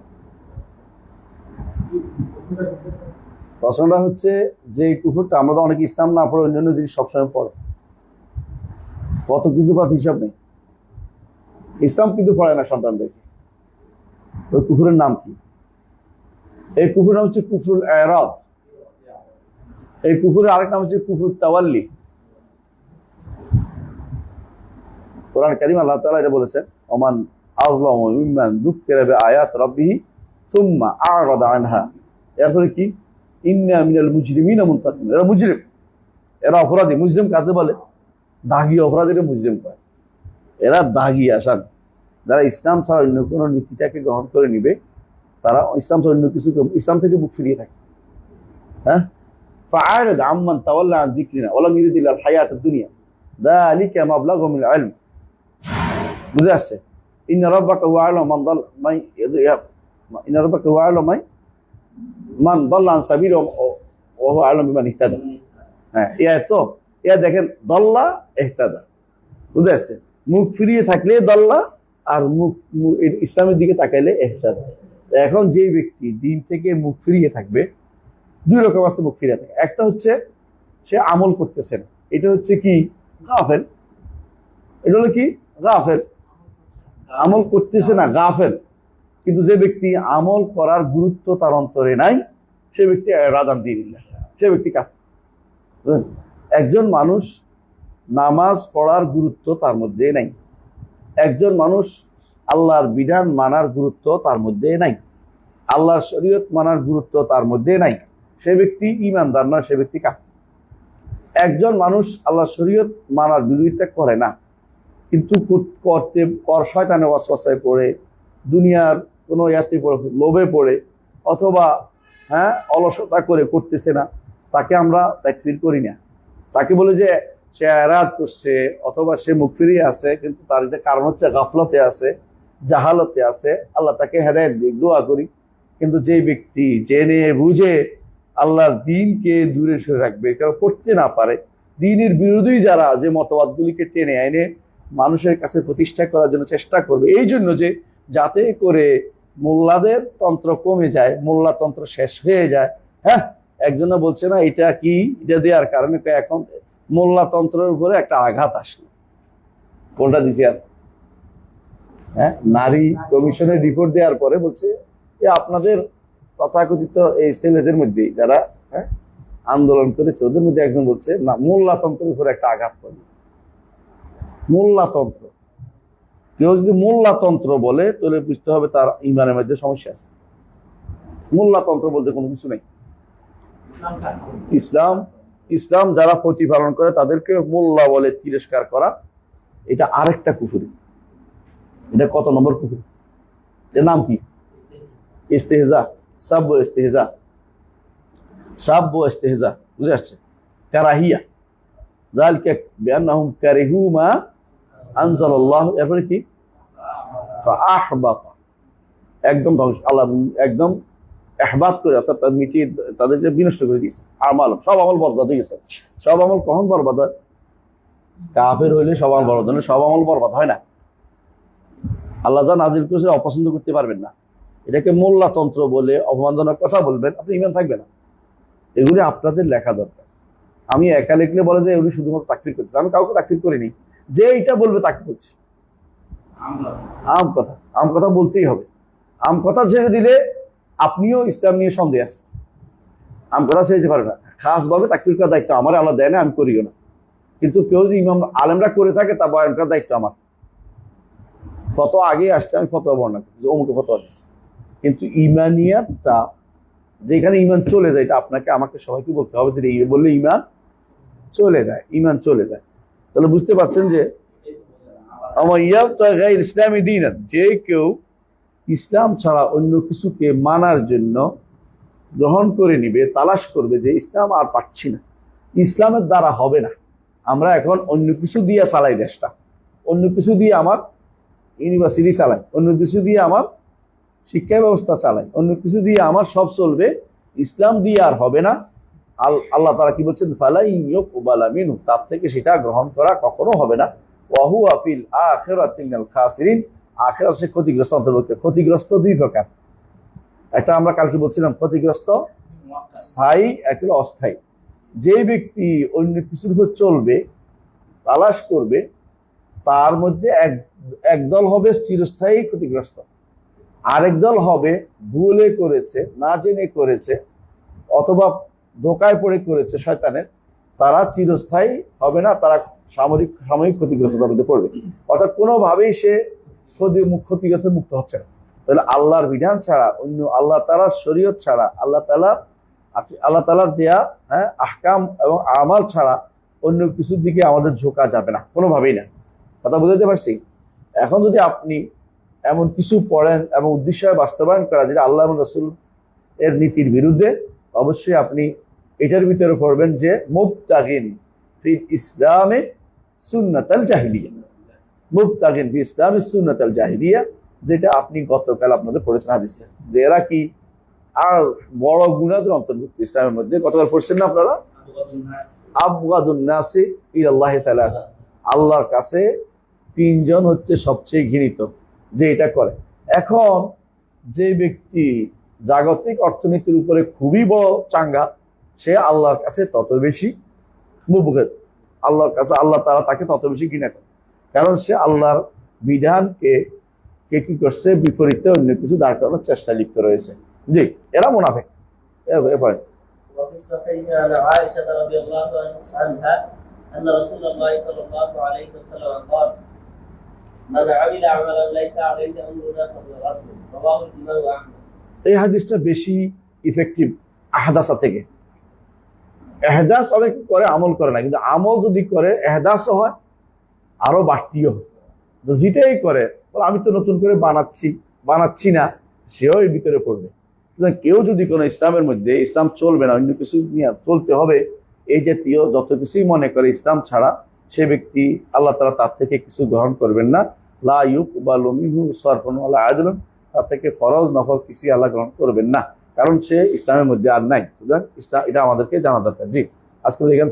Speaker 1: প্রশ্নটা হচ্ছে যে কুফুরটা আমরা তো অনেকে ইসলাম না পড়ে অন্যান্য জিনিস সবসময় পড়ে, কত কিছু পাত হিসাব নেই। ইসলাম কিন্তু পড়ে না সন্তানদেরকে। ওই কুফুরের নাম কি? এই কুফুরের নাম হচ্ছে কুফরুল ইরাদ। এই কুফুরের আরেক নাম হচ্ছে কুফরুত তাওয়াল্লি। কোরআন কারীম আল্লাহ তাআলা এটা বলেছেন, ওমান আযলামু মিম্মান যুক্কিরা বিআয়াত রাব্বিহি সুম্মা আ'রাদা আনহা। এরপরে কি? ইন্না মিনাল মুজরিমিনা মুনতাকিমুন। এরা মুজরিম, এরা অপরাধী। মুজরিম কাকে বলে? দাগী অপরাধীরা মুজরিম কয়। এরা দাগী আসান। যারা ইসলাম ছাড়া অন্য কোনো নীতিটাকে গ্রহণ করে নিবে, তারা ইসলাম ছাড়া অন্য কিছু, ইসলাম থেকে মুখ ফিরিয়ে থাকে। হ্যাঁ, ফাআরিদ আম্মান তাওয়াল্লা আন যিকরিনা ওয়া লাম ইউরিদ ইল্লাল হায়াতাদ দুনিয়া যালিকা মাবলাগুহুম মিনাল ইলম। বুঝে আসছে? ইন্না রাব্বাকা হুয়া আ'লামু মান দাল ইন্না রাব্বাকা হুয়া আ'লামু মান দল্লা আন সাবিল ও আলম বিমান ইহতাদা। হ্যাঁ, ইয়া দেখেন দল্লা ইহতাদা, বুঝতে পারছেন? মুখ ফিরিয়ে থাকলে দল্লা, আর ইসলামের দিকে তাকাইলে ইহতাদা। এখন যে ব্যক্তি দিন থেকে মুখ ফিরিয়ে থাকবে, দুই রকম আছে মুখ ফিরিয়ে থাকে। একটা হচ্ছে সে আমল করতেছে না, এটা হচ্ছে কি গাফেল। এটা হলো কি গাফেল, আমল করতেছে না, গাফেল। কিন্তু যে ব্যক্তি আমল করার গুরুত্ব তার অন্তরে নাই, সে ব্যক্তি রাদান দিনিল্লাহ, সে ব্যক্তি কাফের। একজন মানুষ নামাজ পড়ার গুরুত্ব তার মধ্যে নাই, একজন মানুষ আল্লাহর বিধান মানার গুরুত্ব তার মধ্যে নাই, আল্লাহর শরীয়ত মানার গুরুত্ব তার মধ্যে নাই, সে ব্যক্তি ঈমানদার নয়, সে ব্যক্তি কাফের। একজন মানুষ আল্লাহর শরীয়ত মানার বিরোধিতা করে না, কিন্তু শয়তানের ওয়াসওয়াসায় পড়ে, দুনিয়ার কোনো ইয়াতে পড়ে, লোভে পড়ে, অথবা অলসতা করে করতেছে না, তাকে আমরা তাকফির করি না। তাকে বলে যে সে এরাদ করছে অথবা সে মুখ ফিরিয়ে আছে, কিন্তু তার কারণ হচ্ছে গাফলতে আছে, জাহালতে আছে, আল্লাহ তাকে হেদায়েত দিক, দোয়া করি। কিন্তু যে ব্যক্তি জেনে বুঝে আল্লাহর দিনকে দূরে সরে রাখবে, কারণ পড়তে না পারে, দিনের বিরোধী যারা যে মতবাদগুলিকে টেনে এনে মানুষের কাছে প্রতিষ্ঠা করার জন্য চেষ্টা করবে, এই জন্য যে যাতে করে মোল্লাদের তন্ত্র কমে যায়, মোল্লা তন্ত্র শেষ হয়ে যায়। হ্যাঁ, একজনে বলছে না এটা কি, এটা দেওয়ার কারণে এখন মোল্লা তন্ত্রের উপরে একটা আঘাত আসলো। কোনটা দিছি আর নারী কমিশনের রিপোর্ট দেওয়ার পরে বলছে যে আপনাদের তথাকথিত এই ছেলেদের মধ্যে যারা আন্দোলন করেছে, ওদের মধ্যে একজন বলছে না, মোল্লা তন্ত্রের উপরে একটা আঘাত পড়বে। মোল্লা তন্ত্র, কেউ যদি মোল্লা তন্ত্র বলে তাহলে বুঝতে হবে তার ইমানের মধ্যে সমস্যা আছে। মোল্লা তন্ত্র বলতে কোনো কিছু নেই। ইসলাম যারা প্রতিপালন করে তাদেরকে মোল্লা বলে তিরস্কার করা, এটা আরেকটা কুফরি। এটা কত নম্বর কুফরি? এর নাম কি? ইস্তেহজা, সাব্ব ইস্তেহজা, সাব্ব ইস্তেহজা, বুঝে আসছে? কারাহিয়া, যালিকা বিআন্নাহুম কারিহু মা আনজালাল্লাহু, এরপরে কি? ফাআহবাতা, একদম ধ্বংস, আল্লাহ একদম ইহবাত করে, অর্থাৎ মিটিয়ে তাদেরকে বিনষ্ট করে দিয়েছে। আমাল, সব আমল বরবাদ হয়ে গেছে। সব আমল কখন বরবাদ হয়? কাফের হইলে সব আমল বরবাদ হয়, সব আমল বরবাদ হয় না। আল্লাহ যা নাজিল করেছে অপছন্দ করতে পারবেন না, এটাকে মোল্লা তন্ত্র বলে অপমানজনক কথা বলবেন, আপনি ঈমান থাকবে না। এগুলি আপনাদের লেখা দরকার। আমি একা লিখলে বলে যে এগুলি শুধুমাত্র তাকফির করতেছে, আমি কাউকে তাকফির করিনি। যে এইটা বলবে তাকে করছি। আম কথা বলতেই হবে। আম কথা ছেড়ে দিলে আপনিও ইসলাম নিয়ে সন্দেহ আছে। আম কথা ছেড়ে দিতে পারে না। খাস ভাবে তাকফির করার দায়িত্ব আমার, আল্লাহ দেয় না, আমি করিও না। কিন্তু কেউ যদি ইমাম আলেমরা করে থাকে তা বয়ান করার দায়িত্ব আমার। কত আগে আসছে আমি ফতোয়া বর্ণনা করছি, অমুকে ফতোয়া দিচ্ছি, কিন্তু ইমানিয়াতটা যেখানে ইমান চলে যায়, এটা আপনাকে আমাকে সবাইকে বলতে হবে যে এই বললে ইমান চলে যায়, ইমান চলে যায়। তাহলে বুঝতে পারছেন যে আমার ইসলামী দিন, যে কেউ ইসলাম ছাড়া অন্য কিছুকে মানার জন্য গ্রহণ করে নিবে, তালাশ করবে যে ইসলাম আর পাচ্ছি না, ইসলামের দ্বারা হবে না, আমরা এখন অন্য কিছু দিয়ে চালাই দেশটা, অন্য কিছু দিয়ে আমার ইউনিভার্সিটি চালাই, অন্য কিছু দিয়ে আমার শিক্ষা ব্যবস্থা চালাই, অন্য কিছু দিয়ে আমার সব চলবে, ইসলাম দিয়ে আর হবে না। আল্লাহ তাআলা কি বলছেন? ফালাই ইউকবালা মিনহু, তার থেকে সেটা গ্রহণ করা কখনো হবে না। ওয়া হুয়া ফিল আখিরাতি মিনাল খাসিরিন, আখিরাত সে ক্ষতিগ্রস্ত অন্তর্ভুক্ত। ক্ষতিগ্রস্ত দুই প্রকার, একটা আমরা কালকে বলছিলাম ক্ষতিগ্রস্ত স্থায়ী, একটা অস্থায়ী। যে ব্যক্তি অন্য কিছুর উপর চলবে, তালাশ করবে, তার মধ্যে একদল হবে চিরস্থায়ী ক্ষতিগ্রস্ত, আরেক দল হবে ভুলে করেছে, না জেনে করেছে, অথবা ধোকায় পড়ে করেছে শয়তানের, তারা চিরস্থায়ী হবে না, তারা সাময়িক ক্ষতিগ্রস্ততার মধ্যে পড়বে। অর্থাৎ কোনোভাবেই সে ক্ষতিগ্রস্ত মুক্ত হচ্ছে না। তাহলে আল্লাহর বিধান ছাড়া, অন্য আল্লাহ তাআলার শরীয়ত ছাড়া, আল্লাহ তাআলার দেয়া আহকাম এবং আমাল ছাড়া অন্য কিছুর দিকে আমাদের ঝোঁকা যাবে না, কোনোভাবেই না। কথা বুঝতে পারছি? এখন যদি আপনি এমন কিছু পড়েন এবং উদ্দেশ্য বাস্তবায়ন করা যেটা আল্লাহ এবং রাসূল এর নীতির বিরুদ্ধে, অবশ্যই আপনি এটার ভিতরে পড়বেন যে মুবতাগিন ফিল ইসলামে সুন্নাতাল জাহিলিয়া, মুবতাগিন ফিল ইসলামে সুন্নাতাল জাহিলিয়া, যেটা আপনি গতকাল আপনাদের পড়েছেন হাদিসটা। এরা কি আর বড় গুনাহের অন্তর্ভুক্ত ইসলামের মধ্যে। কতবার পড়ছেন না আপনারা? আবগাদুন নাসি ইলাল্লাহি তাআলা, আল্লাহর কাছে তিনজন হচ্ছে সবচেয়ে ঘৃণিত যে এটা করে। এখন যে ব্যক্তি জাগতিক অর্থনীতির উপরে খুবই বড় চাঙ্গা, সে আল্লাহর কাছে তত বেশি মুবগিদ, আল্লাহর কাছে আল্লাহ তাআলা তাকে তত বেশি ঘৃণা করে, কারণ সে আল্লাহর বিধানকে কি করছে, বিপরীতে অন্য কিছু দাঁড় করানোর চেষ্টা লিপ্ত রয়েছে। জি, এরা মুনাফিক। এরপরে
Speaker 2: وفي الصحيح عن عائشة رضي الله عنها أن رسول الله صلى الله عليه وسلم قال: من عمل عملا ليس عليه أمرنا فهو رد. رواه الإمام أحمد.
Speaker 1: এই হাদিসটা বেশি ইফেক্টিভ আহদাসা থেকে। এহদাস অনেক করে, আমল করে না, কিন্তু আমল যদি করে এহদাসও হয়, আরো বাড়তিও হয়। তো যেটাই করে আমি তো নতুন করে বানাচ্ছি না, সেও এর ভিতরে পড়বে। কেউ যদি কোনো ইসলামের মধ্যে ইসলাম চলবে না, অন্য কিছু নিয়ে চলতে হবে, এই জাতীয় যত কিছুই মনে করে ইসলাম ছাড়া, সে ব্যক্তি আল্লাহ তাআলা তার থেকে কিছু গ্রহণ করবেন না। লা ইউকবালু মিনহু সারফুন ওয়ালা আদলুন, তার থেকে ফরজ নফল কিছু আল্লাহ গ্রহণ করবেন না, কারণ সে ইসলামের মধ্যে আর নাই। সুতরাং ইসলাম, এটা আমাদেরকে জানা দরকার। জি, আজকে এখানে